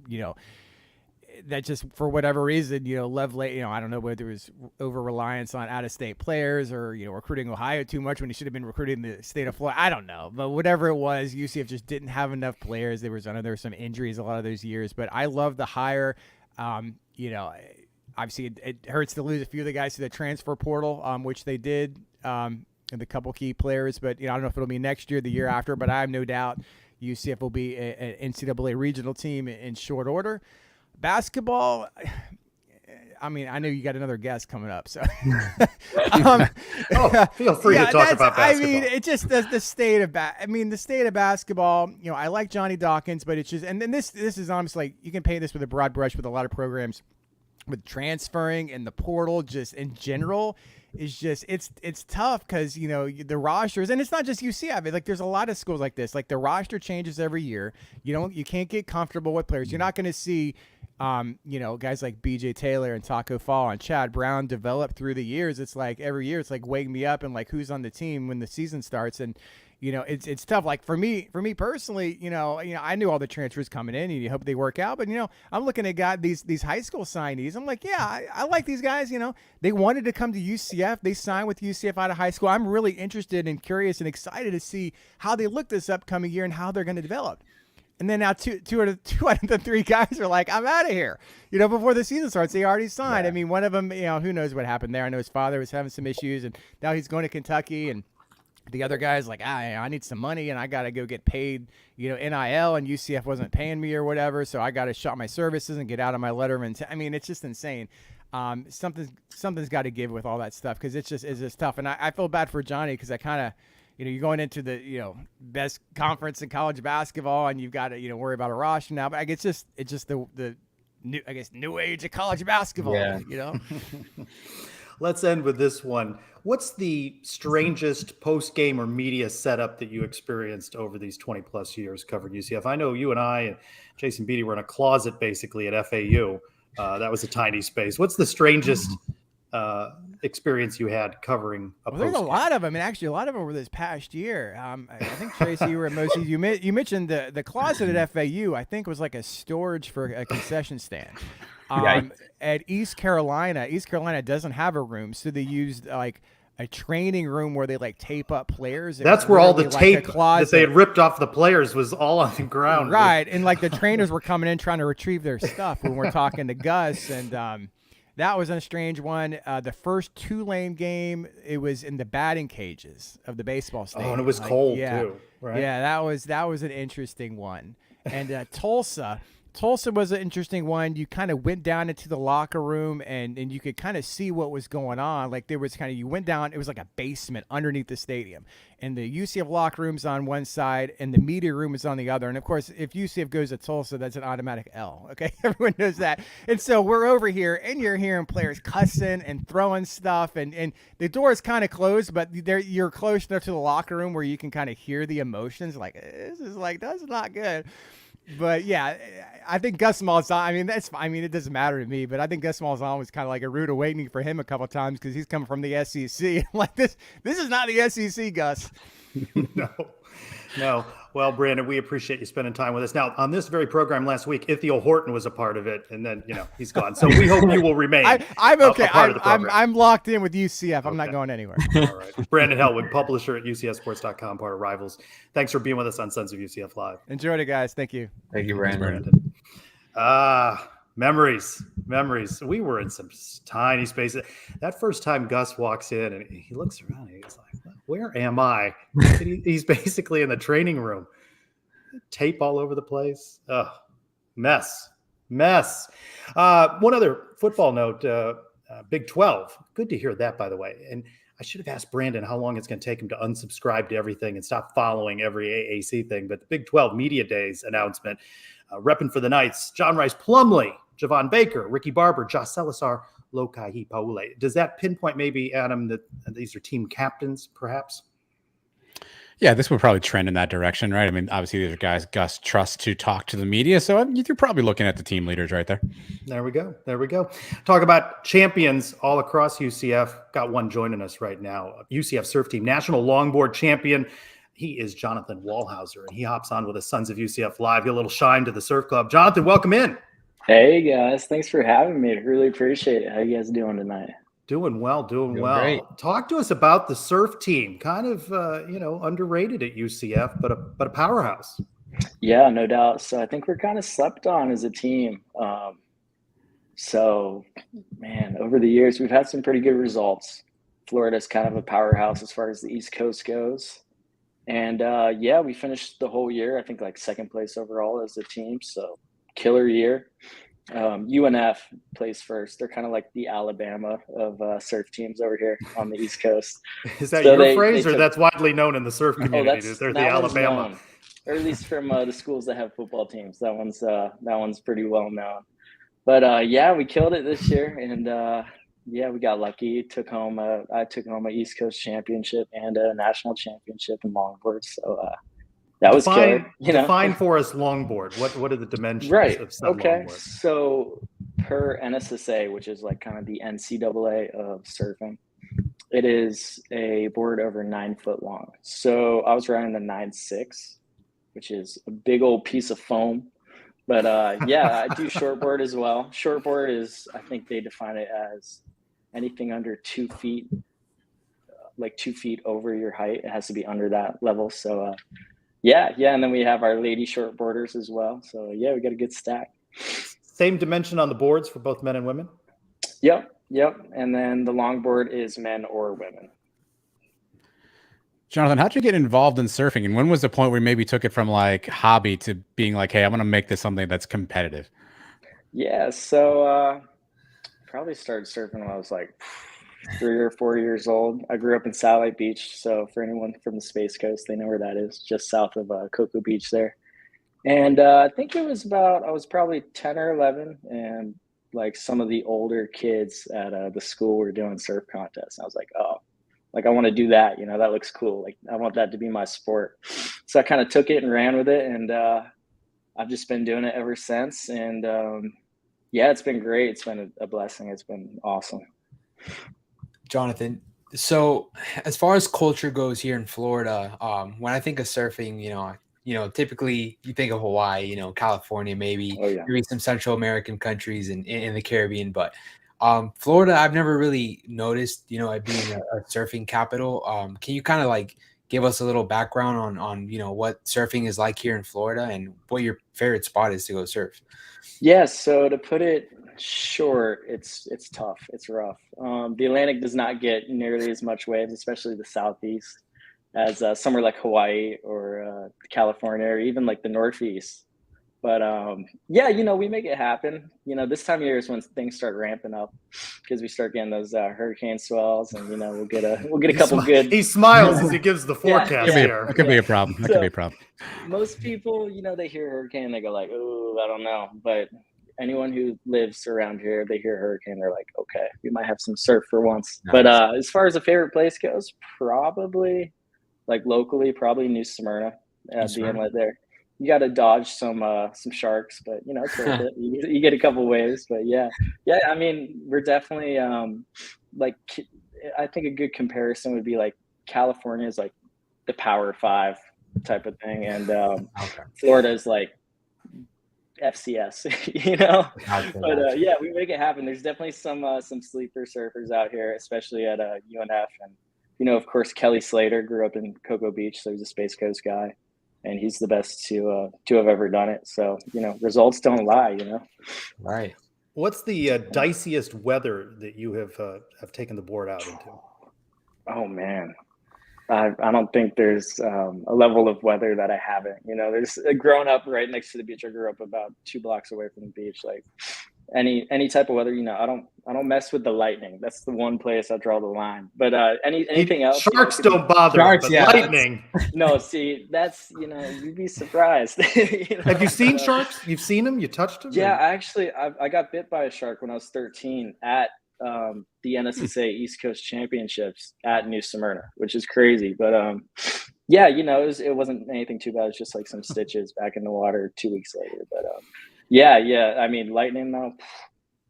that just for whatever reason, Lovelace, I don't know whether it was over reliance on out-of-state players or, recruiting Ohio too much when he should have been recruiting the state of Florida. I don't know. But whatever it was, UCF just didn't have enough players. There were some injuries a lot of those years. But I love the hire. Obviously it hurts to lose a few of the guys to the transfer portal, which they did, and the couple key players. But, I don't know if it'll be next year, the year after. But I have no doubt UCF will be an NCAA regional team in short order. Basketball, I mean, I know you got another guest coming up, so feel free to talk about basketball. I mean, it's just the state of basketball. I like Johnny Dawkins, but it's just, and then this is honestly, like, you can paint this with a broad brush with a lot of programs, with transferring and the portal, just in general. Is just it's tough because the rosters, and it's not just UCF. Like, there's a lot of schools like this. Like, the roster changes every year. You can't get comfortable with players. You're not going to see guys like BJ Taylor and Taco Fall and Chad Brown develop through the years. It's like every year it's like wake me up and like who's on the team when the season starts. And it's tough. Like for me personally, I knew all the transfers coming in, and you hope they work out. But I'm looking at these high school signees. I'm like, yeah, I like these guys. They wanted to come to UCF. They signed with UCF out of high school. I'm really interested and curious and excited to see how they look this upcoming year and how they're going to develop. And then now two out of the three guys are like, I'm out of here. Before the season starts, they already signed. Yeah. I mean, one of them, who knows what happened there. I know his father was having some issues, and now he's going to Kentucky, and the other guy's like, I need some money, and I got to go get paid, NIL, and UCF wasn't paying me or whatever, so I got to shut my services and get out of my letter of intent. I mean, it's just insane. Something's got to give with all that stuff because it's just tough. And I feel bad for Johnny because I kind of, you're going into the best conference in college basketball and you've got to worry about a roster now. But I guess it's just the new age of college basketball. Yeah. Let's end with this one. What's the strangest post-game or media setup that you experienced over these 20 plus years covering UCF? I know you and I and Jason Beatty were in a closet basically at FAU. That was a tiny space. What's the strangest experience you had covering a There's a lot of them, and actually a lot of them were this past year. I think, Tracy, you were at most of you mentioned the closet at FAU. I think was like a storage for a concession stand. At East Carolina doesn't have a room, so they used like a training room where they like tape up players. That's where all the tape that they had ripped off the players was all on the ground. Right, and like the trainers were coming in trying to retrieve their stuff when we're talking to Gus, and that was a strange one. The first Tulane game, it was in the batting cages of the baseball stadium. Oh, and it was cold too, right? Yeah, that was an interesting one. And Tulsa was an interesting one. You kind of went down into the locker room and you could kind of see what was going on. Like there was you went down, it was like a basement underneath the stadium. And the UCF locker room's on one side and the media room is on the other. And of course, if UCF goes to Tulsa, that's an automatic L. Okay, everyone knows that. And so we're over here and you're hearing players cussing and throwing stuff. And the door is kind of closed, but you're close enough to the locker room where you can kind of hear the emotions. Like, that's not good. But yeah, I think Gus Malzahn, it doesn't matter to me, but I think Gus Malzahn was kind of like a rude awakening for him a couple of times because he's coming from the SEC. Like this is not the SEC, Gus. No. Well, Brandon, we appreciate you spending time with us. Now, on this very program last week, Ithiel Horton was a part of it, and then he's gone. So we hope you will remain. I'm okay. I'm locked in with UCF. I'm not going anywhere. All right. Brandon Hellwood, publisher at UCFsports.com, part of Rivals. Thanks for being with us on Sons of UCF Live. Enjoyed it, guys. Thank you. Thank you, Brandon. Memories. We were in some tiny spaces. That first time Gus walks in and he looks around and he's like, where am I? He's basically in the training room. Tape all over the place. Mess. One other football note, Big 12. Good to hear that, by the way. And I should have asked Brandon how long it's going to take him to unsubscribe to everything and stop following every AAC thing. But the Big 12 Media Days announcement, repping for the Knights, John Rice Plumlee, Javon Baker, Ricky Barber, Josh Salazar, Lokai Paule. Does that pinpoint maybe, Adam, that these are team captains, perhaps? Yeah, this would probably trend in that direction, right? I mean, obviously these are guys Gus trusts to talk to the media, so you're probably looking at the team leaders right there. There we go. Talk about champions all across UCF. Got one joining us right now. UCF Surf Team National Longboard Champion. He is Jonathan Wallhauser, and he hops on with the Sons of UCF Live. Get a little shine to the Surf Club. Jonathan, welcome in. Hey, guys. Thanks for having me. Really appreciate it. How you guys doing tonight? Doing well. Great. Talk to us about the surf team. Kind of, underrated at UCF, but a powerhouse. Yeah, no doubt. So I think we're kind of slept on as a team. So, man, over the years, we've had some pretty good results. Florida's kind of a powerhouse as far as the East Coast goes. And, we finished the whole year, I think, like second place overall as a team. So, killer year. UNF plays first. They're kind of like the Alabama of surf teams over here on the East Coast. Is that your phrase, or that's widely known in the surf community? They're the Alabama, known, or at least from the schools that have football teams. That one's pretty well known. But we killed it this year, and we got lucky. I took home a East Coast championship and a national championship in longboard. So. That was killer. Define for us longboard. What are the dimensions of said longboard? So per NSSA, which is like kind of the NCAA of surfing, it is a board over 9 foot long. So I was riding the 9.6, which is a big old piece of foam. But I do shortboard as well. Shortboard is, I think they define it as anything under 2 feet, like 2 feet over your height. It has to be under that level. So and then we have our lady shortboarders as well. So we got a good stack. Same dimension on the boards for both men and women? Yep. And then the longboard is men or women. Jonathan, how'd you get involved in surfing? And when was the point where you maybe took it from like hobby to being like, hey, I'm going to make this something that's competitive? Yeah. So probably started surfing when I was like 3 or 4 years old. I grew up in Satellite Beach, so for anyone from the Space Coast, they know where that is, just south of Cocoa Beach there. And I think it was about I was probably 10 or 11, and like some of the older kids at the school were doing surf contests. I was like, oh, like I want to do that. You know, that looks cool. Like I want that to be my sport. So I kind of took it and ran with it, and I've just been doing it ever since. And yeah, it's been great. It's been a blessing. It's been awesome. Jonathan, so as far as culture goes here in Florida, when I think of surfing, typically you think of Hawaii, California, maybe Oh yeah. maybe some Central American countries in the Caribbean, but Florida, I've never really noticed, it being a surfing capital. Can you kind of like give us a little background on what surfing is like here in Florida and what your favorite spot is to go surf? Yeah, so to put it short, it's tough. It's rough. The Atlantic does not get nearly as much waves, especially the Southeast, as somewhere like Hawaii or California or even like the Northeast. But yeah, we make it happen. This time of year is when things start ramping up because we start getting those hurricane swells, and we'll get a couple good. He smiles as he gives the forecast here. That could be a problem. That could be a problem. Most people, they hear hurricane, they go like, "Oh, I don't know." But anyone who lives around here, they hear hurricane, they're like, "Okay, we might have some surf for once." Nice. But as far as a favorite place goes, probably like locally, probably New Smyrna at the inlet there. You got to dodge some sharks, but it's worth it. You get a couple waves, but yeah. I mean, we're definitely like I think a good comparison would be like California is like the Power 5 type of thing, and Florida is like FCS, But yeah, we make it happen. There's definitely some sleeper surfers out here, especially at UNF, and of course, Kelly Slater grew up in Cocoa Beach, so he's a Space Coast guy. And he's the best to have ever done it. So, results don't lie, Right. What's the diciest weather that you have taken the board out into? Oh, man. I don't think there's a level of weather that I haven't. There's growing up right next to the beach. I grew up about 2 blocks away from the beach. Like any type of weather, I don't mess with the lightning. That's the one place I draw the line. But anything else, sharks don't bother. Sharks, but yeah, lightning. No, see, that's you'd be surprised. Have you seen sharks? You've seen them? You touched them? Yeah, actually, I got bit by a shark when I was 13 at the NSSA East Coast Championships at New Smyrna, which is crazy. But yeah, it wasn't anything too bad. It's just like some stitches back in the water 2 weeks later. But yeah. I mean, lightning,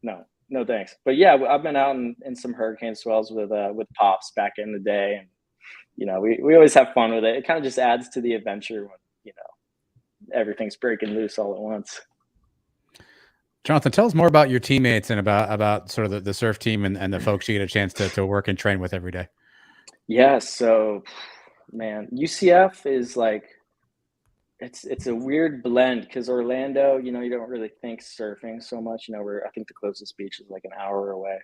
no, thanks. But yeah, I've been out in some hurricane swells with Pops back in the day, and we always have fun with it. It kind of just adds to the adventure when everything's breaking loose all at once. Jonathan, tell us more about your teammates and about sort of the surf team and the folks you get a chance to work and train with every day. Yeah, so man, UCF is like it's a weird blend because Orlando, you don't really think surfing so much. I think the closest beach is like an hour away.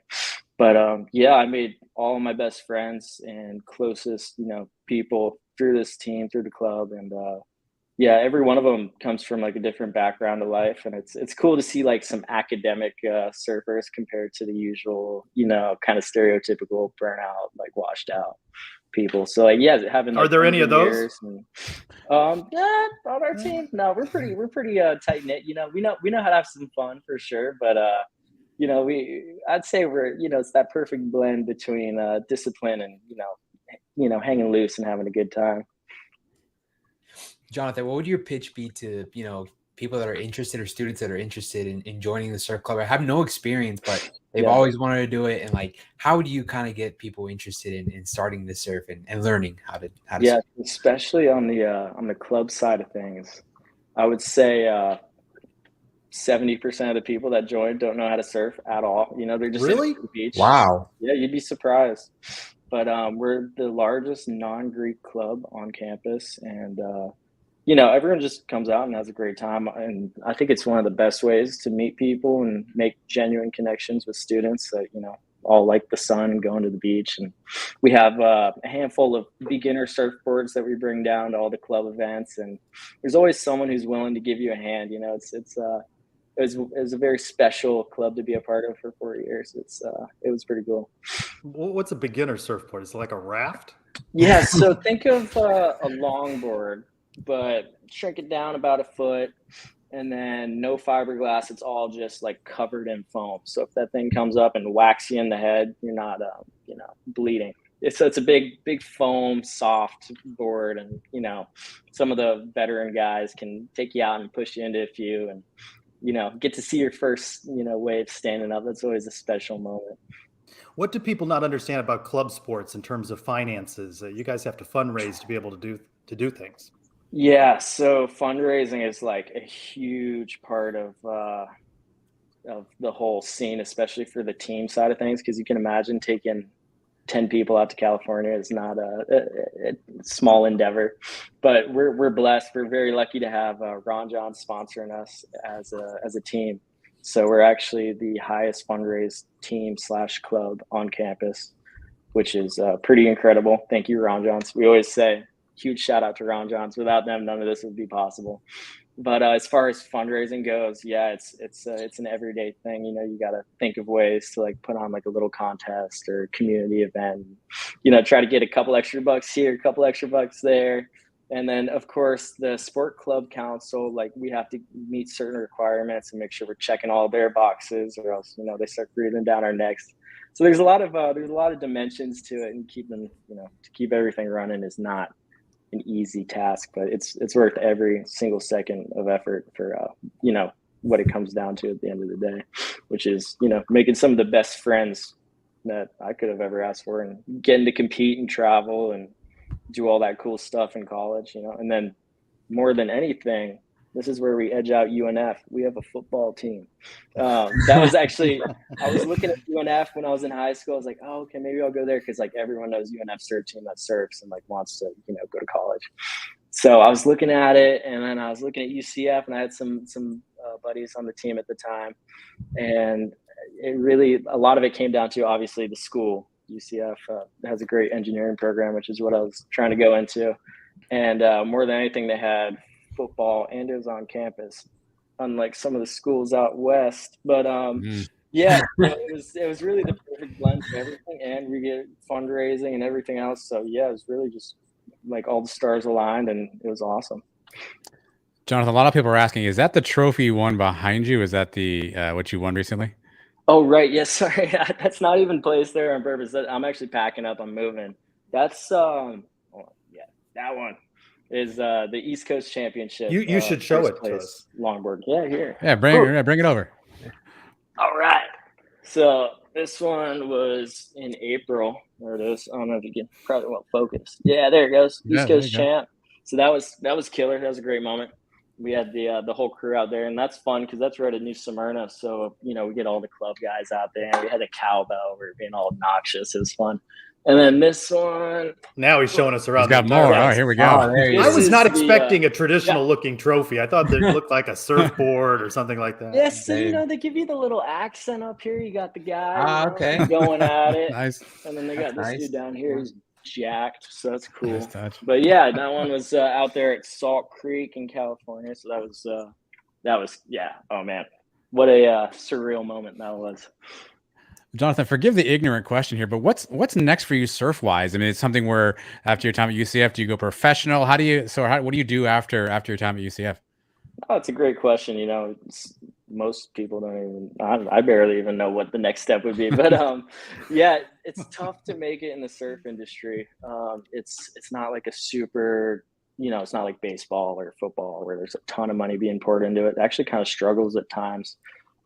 But yeah, I made all of my best friends and closest, people through this team, through the club, and yeah, every one of them comes from like a different background of life, and it's cool to see like some academic surfers compared to the usual, kind of stereotypical burnout, like washed out people. So like, yeah, having like, are there any of those? And, yeah, on our team, no, we're pretty tight knit. We know how to have some fun for sure, but I'd say we're it's that perfect blend between discipline and hanging loose and having a good time. Jonathan, what would your pitch be to people that are interested or students that are interested in joining the surf club? I have no experience, but they've always wanted to do it. And like, how do you kind of get people interested in starting to surf and learning how to surf? Especially on the club side of things, I would say 70% of the people that join don't know how to surf at all. They're just really at the beach. Wow. Yeah, you'd be surprised. But we're the largest non-Greek club on campus, and everyone just comes out and has a great time. And I think it's one of the best ways to meet people and make genuine connections with students that, all like the sun and going to the beach. And we have a handful of beginner surfboards that we bring down to all the club events. And there's always someone who's willing to give you a hand. it was a very special club to be a part of for 4 years. It was pretty cool. What's a beginner surfboard? Is it like a raft? Yeah, so think of a longboard, but shrink it down about a foot, and then no fiberglass. It's all just like covered in foam. So if that thing comes up and whacks you in the head, you're not, bleeding. It's a big foam, soft board, and some of the veteran guys can take you out and push you into a few, and get to see your first wave standing up. That's always a special moment. What do people not understand about club sports in terms of finances? You guys have to fundraise to be able to do things. Yeah, so fundraising is like a huge part of the whole scene, especially for the team side of things, because you can imagine taking 10 people out to California is not a small endeavor. But we're blessed. We're very lucky to have Ron John sponsoring us as a team. So we're actually the highest fundraised team / club on campus, which is pretty incredible. Thank you, Ron Johns. We always say huge shout out to Ron Johns. Without them, none of this would be possible. But as far as fundraising goes, yeah, it's an everyday thing. You got to think of ways to like put on like a little contest or community event. Try to get a couple extra bucks here, a couple extra bucks there. And then, of course, the Sport Club Council, like we have to meet certain requirements and make sure we're checking all their boxes, or else, they start breathing down our necks. So there's a lot of dimensions to it, and to keep everything running is not an easy task, but it's worth every single second of effort for, what it comes down to at the end of the day, which is, making some of the best friends that I could have ever asked for, and getting to compete and travel and do all that cool stuff in college, and then more than anything, this is where we edge out UNF. We have a football team. That was actually, I was looking at UNF when I was in high school. I was like, oh, okay, maybe I'll go there, because like everyone knows UNF surf team that surfs and like wants to, go to college. So I was looking at it, and then I was looking at UCF, and I had some buddies on the team at the time, and a lot of it came down to obviously the school. UCF has a great engineering program, which is what I was trying to go into. And more than anything, they had football, and it was on campus, unlike some of the schools out west. But yeah, it was really the perfect blend for everything, and we get fundraising and everything else. So yeah, it was really just like all the stars aligned, and it was awesome. Jonathan, a lot of people are asking, is that the trophy you won behind you? Is that the what you won recently? Oh, right. Yes. Sorry. That's not even placed there on purpose. I'm actually packing up. I'm moving. That's, that one is the East Coast Championship. You should show it to us. Longboard. Yeah, here. Yeah, bring it over. All right. So this one was in April. There it is. I don't know if you can probably focus. Yeah, there it goes. East Coast Champ. So that was killer. That was a great moment. We had the whole crew out there, and that's fun because that's right at New Smyrna. So, we get all the club guys out there, and we had a cowbell. We were being all obnoxious. It was fun. And then this one. Now he's showing us around. He's got more. Oh, here we go. I was not expecting a traditional looking trophy. I thought it looked like a surfboard or something like that. Yes, so, they give you the little accent up here. You got the guy okay. going at it. Nice. And then they got this dude down here. He's jacked, so that's cool. Nice touch. But yeah, that one was out there at Salt Creek in California. So that was oh man, what a surreal moment that was. Jonathan, forgive the ignorant question here, but what's next for you surf wise? I mean, it's something where after your time at UCF, do you go professional? What do you do after your time at UCF? Oh, it's a great question. Most people don't even, I barely even know what the next step would be, but yeah, it's tough to make it in the surf industry. It's not like a super, it's not like baseball or football where there's a ton of money being poured into it. It actually kind of struggles at times,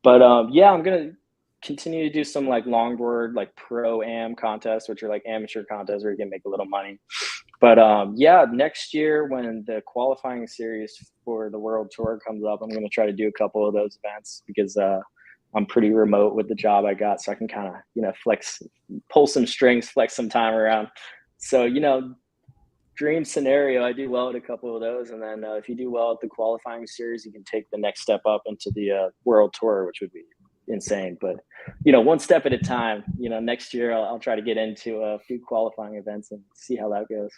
but yeah, I'm going to continue to do some like longboard, like pro-am contests, which are like amateur contests where you can make a little money. But yeah, next year when the qualifying series for the World Tour comes up, I'm going to try to do a couple of those events because I'm pretty remote with the job I got. So I can kind of, pull some strings, flex some time around. So, dream scenario, I do well at a couple of those. And then if you do well at the qualifying series, you can take the next step up into the World Tour, which would be insane. But, one step at a time. Next year I'll try to get into a few qualifying events and see how that goes.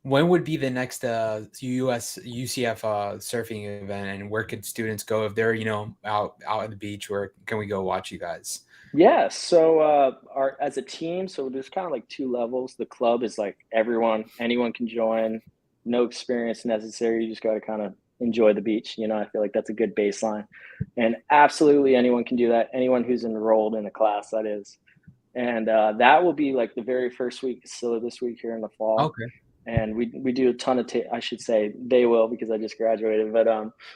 When would be the next UCF surfing event, and where could students go if they're out at the beach? Where can we go watch you guys? Yeah, so as a team, so there's kind of like two levels. The club is like anyone can join, no experience necessary. You just got to kind of enjoy the beach. I feel like that's a good baseline, and absolutely anyone can do that. Anyone who's enrolled in a class, that is, and that will be like the very first week, so this week here in the fall. Okay. And we do a ton of I should say they will, because I just graduated, but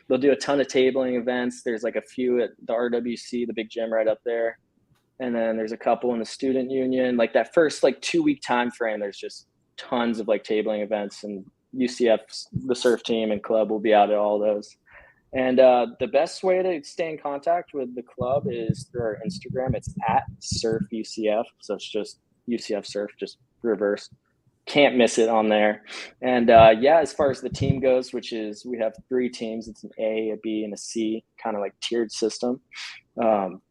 they'll do a ton of tabling events. There's like a few at the RWC, the big gym right up there. And then there's a couple in the student union. Like that first 2-week time frame, there's just tons of tabling events, and UCF, the surf team and club will be out at all those. And the best way to stay in contact with the club is through our Instagram. It's at Surf UCF. So it's just UCF Surf, just reversed. Can't miss it on there. And as far as the team goes, which is we have 3 teams. It's an A, a B, and a C, kind of like tiered system.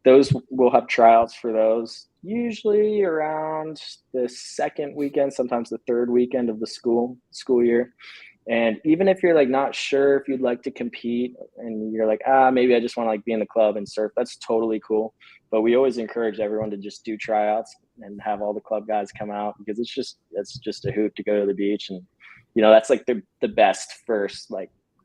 Those will have tryouts for those usually around the second weekend, sometimes the third weekend of the school year. And even if you're not sure if you'd like to compete and you're like, maybe I just want to be in the club and surf, that's totally cool. But we always encourage everyone to just do tryouts and have all the club guys come out, because it's just a hoot to go to the beach. And, that's the best first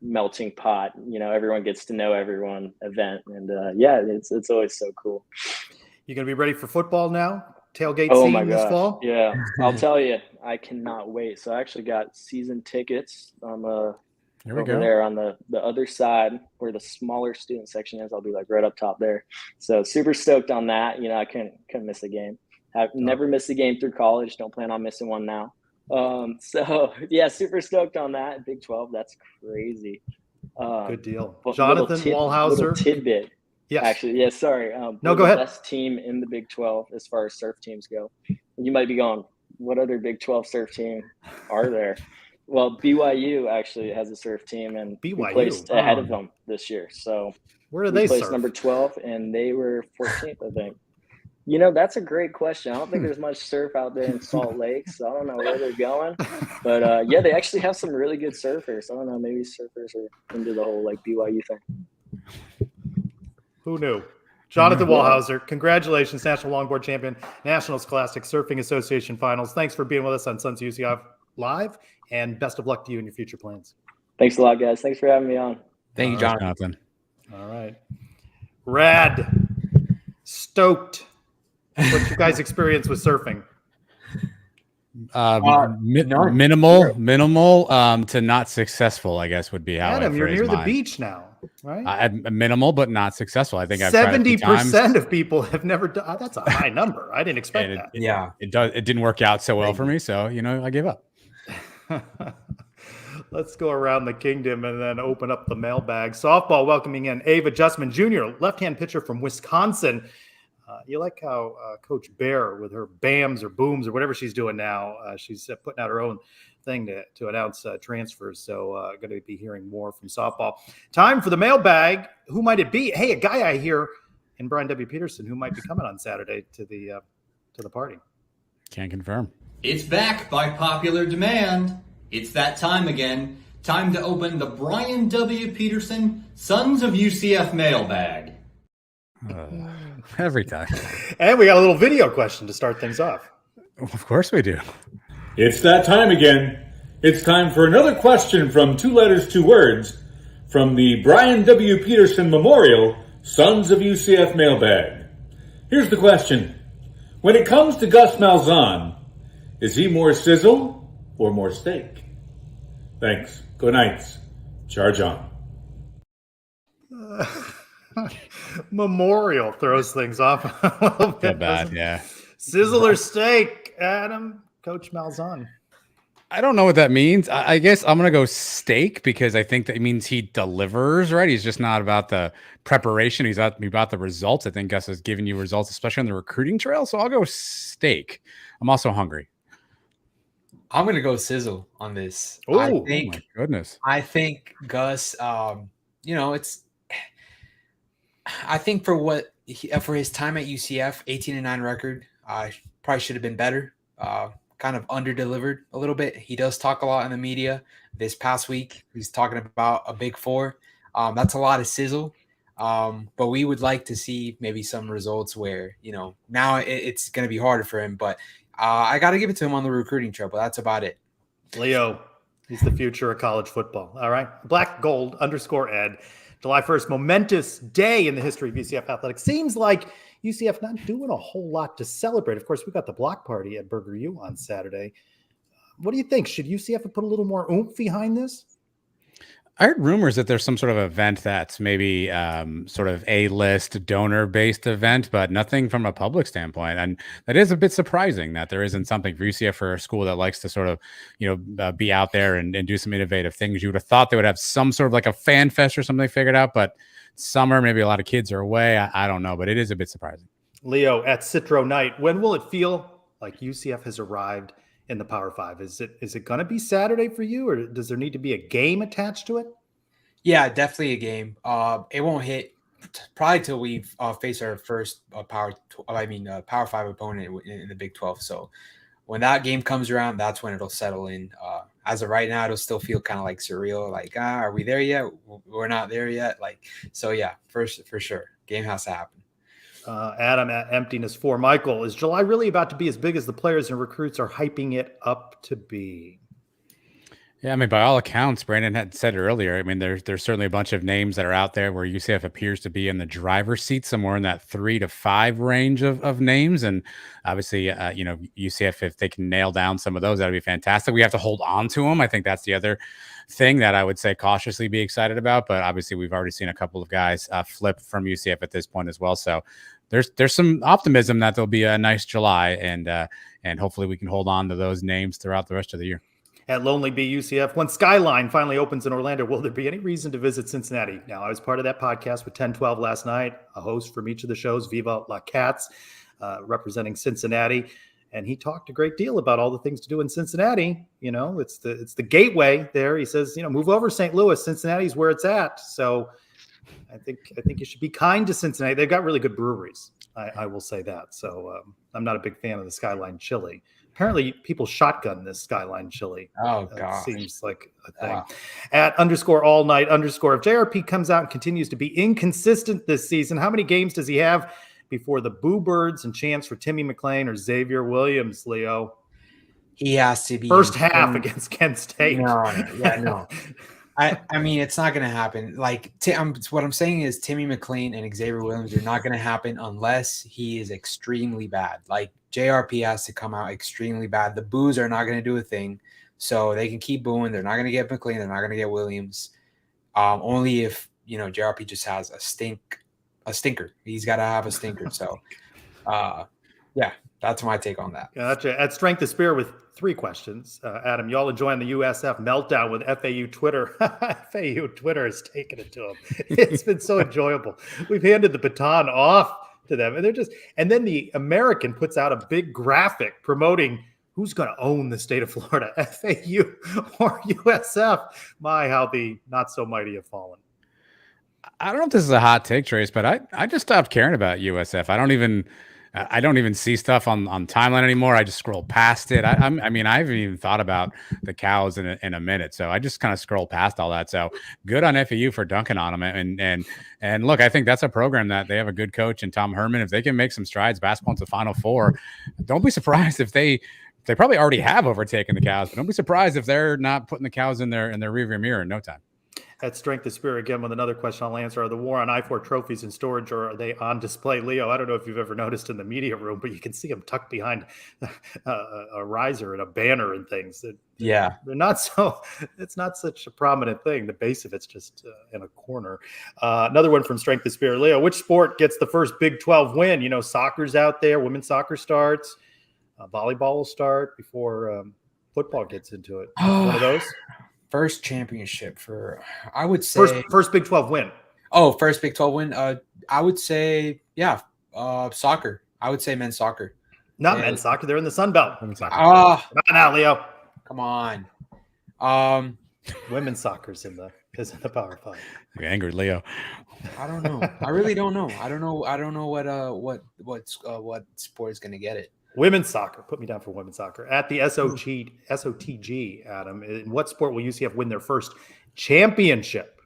melting pot, everyone gets to know everyone event. And it's always so cool. You going to be ready for football now? Tailgate Oh scene my this gosh. fall? Yeah, I'll tell you, I cannot wait. So I actually got season tickets. Here we go. There on the other side where the smaller student section is. I'll be right up top there. So super stoked on that. I couldn't miss a game. I've never missed a game through college. Don't plan on missing one now. Super stoked on that. Big 12, that's crazy. Good deal. Jonathan Wallhauser. Little tidbit. Yes. Actually, yeah, sorry. No, go ahead. The best team in the Big 12 as far as surf teams go. You might be going, what other Big 12 surf team are there? Well, BYU actually has a surf team, and we placed ahead of them this year. So where do they placed surf? Number 12, and they were 14th, I think. That's a great question. I don't think there's much surf out there in Salt Lake, so I don't know where they're going. But they actually have some really good surfers. I don't know, maybe surfers are into the whole BYU thing. Who knew? Jonathan Wallhauser, congratulations, National Longboard Champion, Nationals Classic Surfing Association Finals. Thanks for being with us on Sons of UCF Live, and best of luck to you in your future plans. Thanks a lot, guys. Thanks for having me on. Thank you, Jonathan. All right. Rad. Stoked. What's your guys' experience with surfing? Minimal to not successful, I guess, would be how Adam, I you're near mine. the beach now, right? Minimal, but not successful. I think I've 70% of people have never done. That's a high number. I didn't expect that. It didn't work out so well for me, so I gave up. Let's go around the kingdom and then open up the mailbag. Softball welcoming in Ava Justman Jr., left-hand pitcher from Wisconsin. You like how Coach Bear, with her BAMs or booms or whatever she's doing now, she's putting out her own thing to announce transfers. So going to be hearing more from softball. Time for the mailbag. Who might it be? Hey, a guy I hear in Brian W. Peterson who might be coming on Saturday to the party. Can't confirm. It's back by popular demand. It's that time again. Time to open the Brian W. Peterson Sons of UCF mailbag. Every time. And we got a little video question to start things off. Of course we do. It's that time again. It's time for another question from 2 letters, 2 words from the Brian W. Peterson Memorial Sons of UCF mailbag. Here's the question. When it comes to Gus Malzahn, is he more sizzle or more steak? Thanks. Go Knights. Charge on. Memorial throws things off a little bit. Bad, yeah. Sizzle or steak, Adam, Coach Malzahn. I don't know what that means. I guess I'm going to go steak because I think that means he delivers, right? He's just not about the preparation. He's about the results. I think Gus has given you results, especially on the recruiting trail. So I'll go steak. I'm also hungry. I'm going to go sizzle on this. Oh my goodness. I think Gus, I think for his time at UCF, 18-9 record, probably should have been better. kind of underdelivered a little bit. He does talk a lot in the media. This past week, he's talking about a Big Four. That's a lot of sizzle. But we would like to see maybe some results where, now it's going to be harder for him. But I got to give it to him on the recruiting trail, but that's about it. Leo, he's the future of college football. All right. Black_Gold_Ed. July 1st, momentous day in the history of UCF athletics. Seems like UCF not doing a whole lot to celebrate. Of course, we got the block party at Burger U on Saturday. What do you think? Should UCF have put a little more oomph behind this? I heard rumors that there's some sort of event that's maybe sort of A-list donor-based event, but nothing from a public standpoint. And that is a bit surprising that there isn't something for UCF, for a school that likes to sort of, be out there and do some innovative things. You would have thought they would have some sort of like a fan fest or something figured out, but summer, maybe a lot of kids are away. I don't know, but it is a bit surprising. Leo, at Citro Night, when will it feel like UCF has arrived in the Power Five? Is it going to be Saturday for you, or does there need to be a game attached to it? Yeah, definitely a game. It won't hit probably till we face our first Power 5 opponent in the Big 12. So when that game comes around, that's when it'll settle in. As of right now, it'll still feel kind of like surreal. Like, are we there yet? We're not there yet. So yeah, for sure, game has to happen. Adam at Emptiness 4. Michael, is July really about to be as big as the players and recruits are hyping it up to be? Yeah, I mean, by all accounts, Brandon had said earlier, I mean, there's certainly a bunch of names that are out there where UCF appears to be in the driver's seat, somewhere in that 3 to 5 range of names. And obviously, UCF, if they can nail down some of those, that'd be fantastic. We have to hold on to them. I think that's the other thing that I would say cautiously be excited about. But obviously, we've already seen a couple of guys flip from UCF at this point as well. So there's some optimism that there'll be a nice July, and hopefully we can hold on to those names throughout the rest of the year. At Lonely Bee UCF, when Skyline finally opens in Orlando, will there be any reason to visit Cincinnati? Now, I was part of that podcast with 1012 last night, a host from each of the shows, Viva La Cats, representing Cincinnati. And he talked a great deal about all the things to do in Cincinnati. It's the gateway there. He says, move over St. Louis. Cincinnati's where it's at. So I think you should be kind to Cincinnati. They've got really good breweries. I will say that. So I'm not a big fan of the Skyline chili. Apparently, people shotgun this Skyline chili. Oh, God. Seems like a thing. At _all_night_, if JRP comes out and continues to be inconsistent this season, how many games does he have before the Boo Birds and chance for Timmy McClain or Xavier Williams, Leo? He has to be first half against Kent State. No. I mean, it's not going to happen. What I'm saying is Timmy McClain and Xavier Williams are not going to happen unless he is extremely bad. Like, JRP has to come out extremely bad. The boos are not going to do a thing, so they can keep booing. They're not going to get McClain. They're not going to get Williams. Only if JRP just has a stinker. He's got to have a stinker. So, yeah, that's my take on that. Gotcha. At Strength of Spirit with 3 questions. Adam, y'all enjoying the USF meltdown with FAU Twitter? FAU Twitter has taken it to them. It's been so enjoyable. We've handed the baton off to them, and then the American puts out a big graphic promoting who's going to own the state of Florida, FAU or USF. My, how the not so mighty have fallen. I don't know if this is a hot take, Trace, but I just stopped caring about USF. I don't even see stuff on timeline anymore. I just scroll past it. I mean, I haven't even thought about the Cows in a minute. So I just kind of scroll past all that. So good on FAU for dunking on them. And look, I think that's a program that they have a good coach in Tom Herman. If they can make some strides basketball into the Final Four, don't be surprised if they probably already have overtaken the Cows, but don't be surprised if they're not putting the Cows in their rearview mirror in no time. At Strength of Spirit again with another question I'll answer. Are the War on I-4 trophies in storage, or are they on display? Leo, I don't know if you've ever noticed in the media room, but you can see them tucked behind a riser and a banner and things. They're not so, it's not such a prominent thing. The base of it's just in a corner. Another one from Strength of Spirit. Leo, which sport gets the first Big 12 win? Soccer's out there. Women's soccer starts. Volleyball will start before football gets into it. One of those? First championship I would say first Big 12 win. Oh, first Big 12 win. I would say, soccer. I would say men's soccer. Not men's soccer. They're in the Sun Belt. Women's soccer. Come on now, Leo. Come on. Women's soccer's in the Power 5. You're angry, Leo. I don't know. I really don't know. I don't know what sport is going to get it. Women's soccer. Put me down for women's soccer. At the SOTG, Adam, in what sport will UCF win their first championship?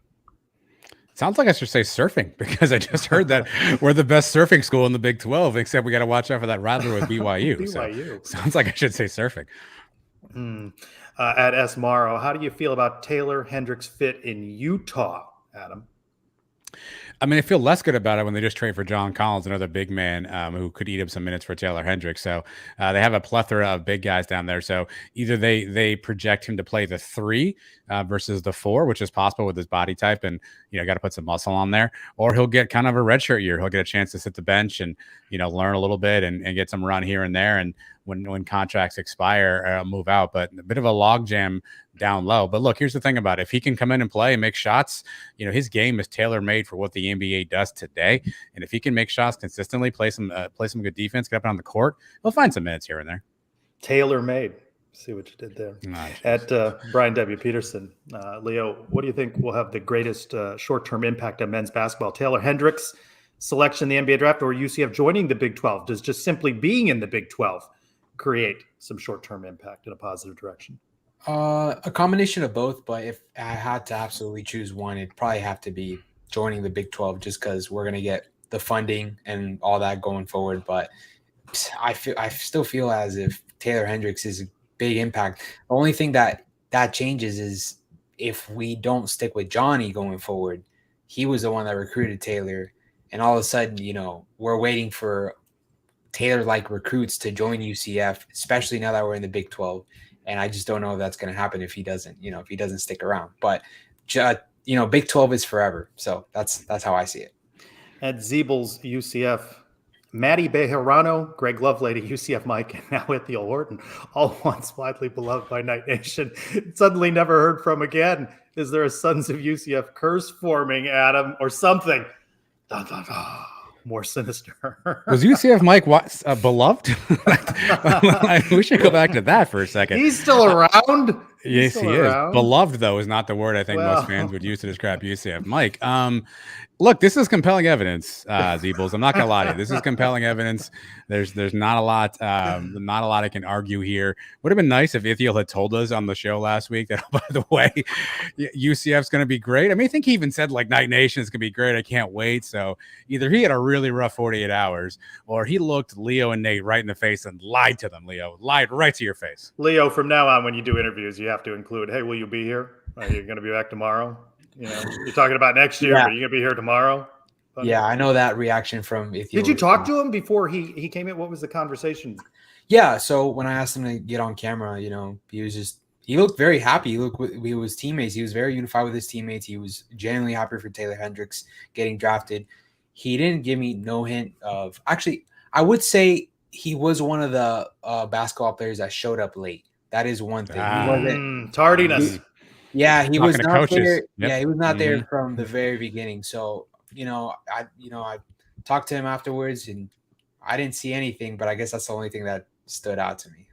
Sounds like I should say surfing because I just heard that we're the best surfing school in the Big 12, except we got to watch out for that rivalry with BYU. BYU. So sounds like I should say surfing. At S. Morrow, how do you feel about Taylor Hendricks' fit in Utah, Adam? I mean, I feel less good about it when they just trade for John Collins, another big man who could eat up some minutes for Taylor Hendricks. So they have a plethora of big guys down there. So either they project him to play the 3 versus the 4, which is possible with his body type, and got to put some muscle on there, or he'll get kind of a redshirt year. He'll get a chance to sit the bench and learn a little bit and get some run here and there. And when contracts expire, move out. But a bit of a logjam down low. But look, here's the thing about it. If he can come in and play and make shots, his game is tailor-made for what the NBA does today. And if he can make shots consistently, play some good defense, get up on the court, he'll find some minutes here and there. Tailor-made. See what you did there. Nice. At Brian W. Peterson, Leo, what do you think will have the greatest short-term impact on men's basketball? Taylor Hendricks' selection in the NBA draft, or UCF joining the Big 12? Does just simply being in the Big 12 create some short-term impact in a positive direction? A combination of both, but if I had to absolutely choose one, it'd probably have to be joining the Big 12, just because we're going to get the funding and all that going forward. But I still feel as if Taylor Hendricks is a big impact. The only thing that changes is if we don't stick with Johnny going forward. He was the one that recruited Taylor, and all of a sudden, we're waiting for Taylor-like recruits to join UCF, especially now that we're in the Big 12. And I just don't know if that's going to happen if he doesn't stick around. But, Big 12 is forever. So that's how I see it. At Zeebel's UCF, Maddie Bejarano, Greg Lovelady, UCF Mike, and now Ithiel Horton, all once widely beloved by Night Nation, suddenly never heard from again. Is there a Sons of UCF curse forming, Adam, or something? Dun, dun, dun. More sinister. Was UCF Mike beloved? We should go back to that for a second. He's still around. Yes, he is. Beloved, though, is not the word I think most fans would use to describe UCF Mike. Look, this is compelling evidence, Zeebles. I'm not gonna lie to you. This is compelling evidence. There's not a lot I can argue here. Would have been nice if Ithiel had told us on the show last week that, by the way, UCF's going to be great. I mean, I think he even said Night Nation is going to be great. I can't wait. So either he had a really rough 48 hours, or he looked Leo and Nate right in the face and lied to them. Leo lied right to your face. Leo, from now on, when you do interviews, you have to include, "Hey, will you be here? Are you going to be back tomorrow?" You're talking about next year, but you're going to be here tomorrow? Yeah, I know that reaction from Ithiel. Did you talk to him before he came in? What was the conversation? Yeah, so when I asked him to get on camera, he looked very happy. He looked with his teammates. He was very unified with his teammates. He was genuinely happy for Taylor Hendricks getting drafted. He didn't give me no hint of – actually, I would say he was one of the basketball players that showed up late. That is one thing. Tardiness. He was not there. Yep. Yeah, he was not there from the very beginning. So, I talked to him afterwards, and I didn't see anything, but I guess that's the only thing that stood out to me.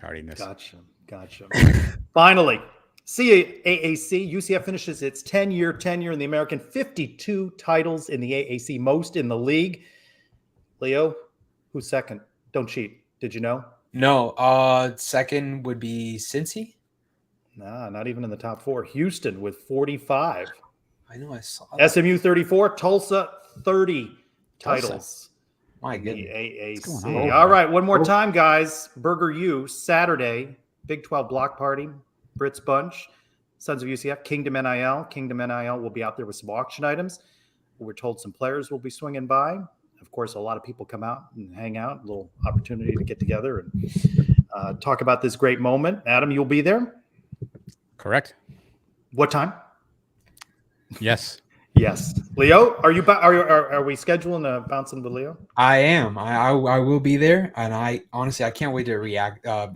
Tardiness. Gotcha. Finally, CAAC, UCF finishes its 10-year tenure in the American, 52 titles in the AAC, most in the league. Leo, who's second? Don't cheat. Did you know? No. Second would be Cincy. Nah, not even in the top 4. Houston with 45. I know, I saw that. SMU 34, Tulsa 30 titles. My goodness. The AAC. All right, one more time, guys. Burger U, Saturday, Big 12 block party, Brits Bunch, Sons of UCF, Kingdom NIL. Kingdom NIL will be out there with some auction items. We're told some players will be swinging by. Of course, a lot of people come out and hang out, a little opportunity to get together and talk about this great moment. Adam, you'll be there? Correct. What time? Yes. Yes. Leo, are we scheduling a bouncing with Leo? I am. I will be there, and I honestly can't wait to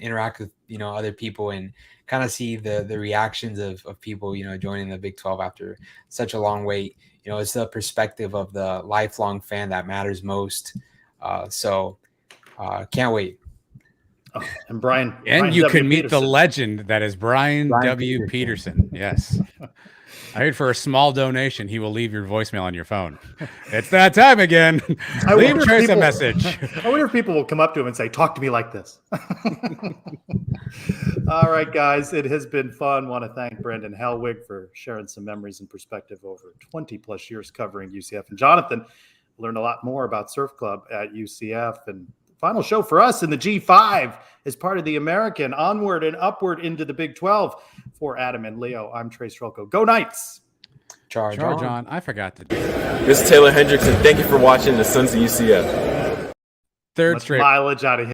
interact with other people and kind of see the reactions of people joining the Big 12 after such a long wait. It's the perspective of the lifelong fan that matters most. So can't wait. Oh, and Brian you W. can meet Peterson. the legend that is Brian W. Peterson. Yes. I heard for a small donation, he will leave your voicemail on your phone. It's that time again. Leave Trace a message. I wonder if people will come up to him and say, talk to me like this. All right, guys, it has been fun. Want to thank Brendan Helwig for sharing some memories and perspective over 20 plus years covering UCF. And Jonathan learned a lot more about Surf Club at UCF. And the final show for us in the G5 is part of the American, onward and upward into the Big 12. For Adam and Leo, I'm Trace Rolko. Go Knights! Charge on. I forgot to do that. This is Taylor Hendrickson. Thank you for watching the Sons of UCF. Third Much straight mileage out of him.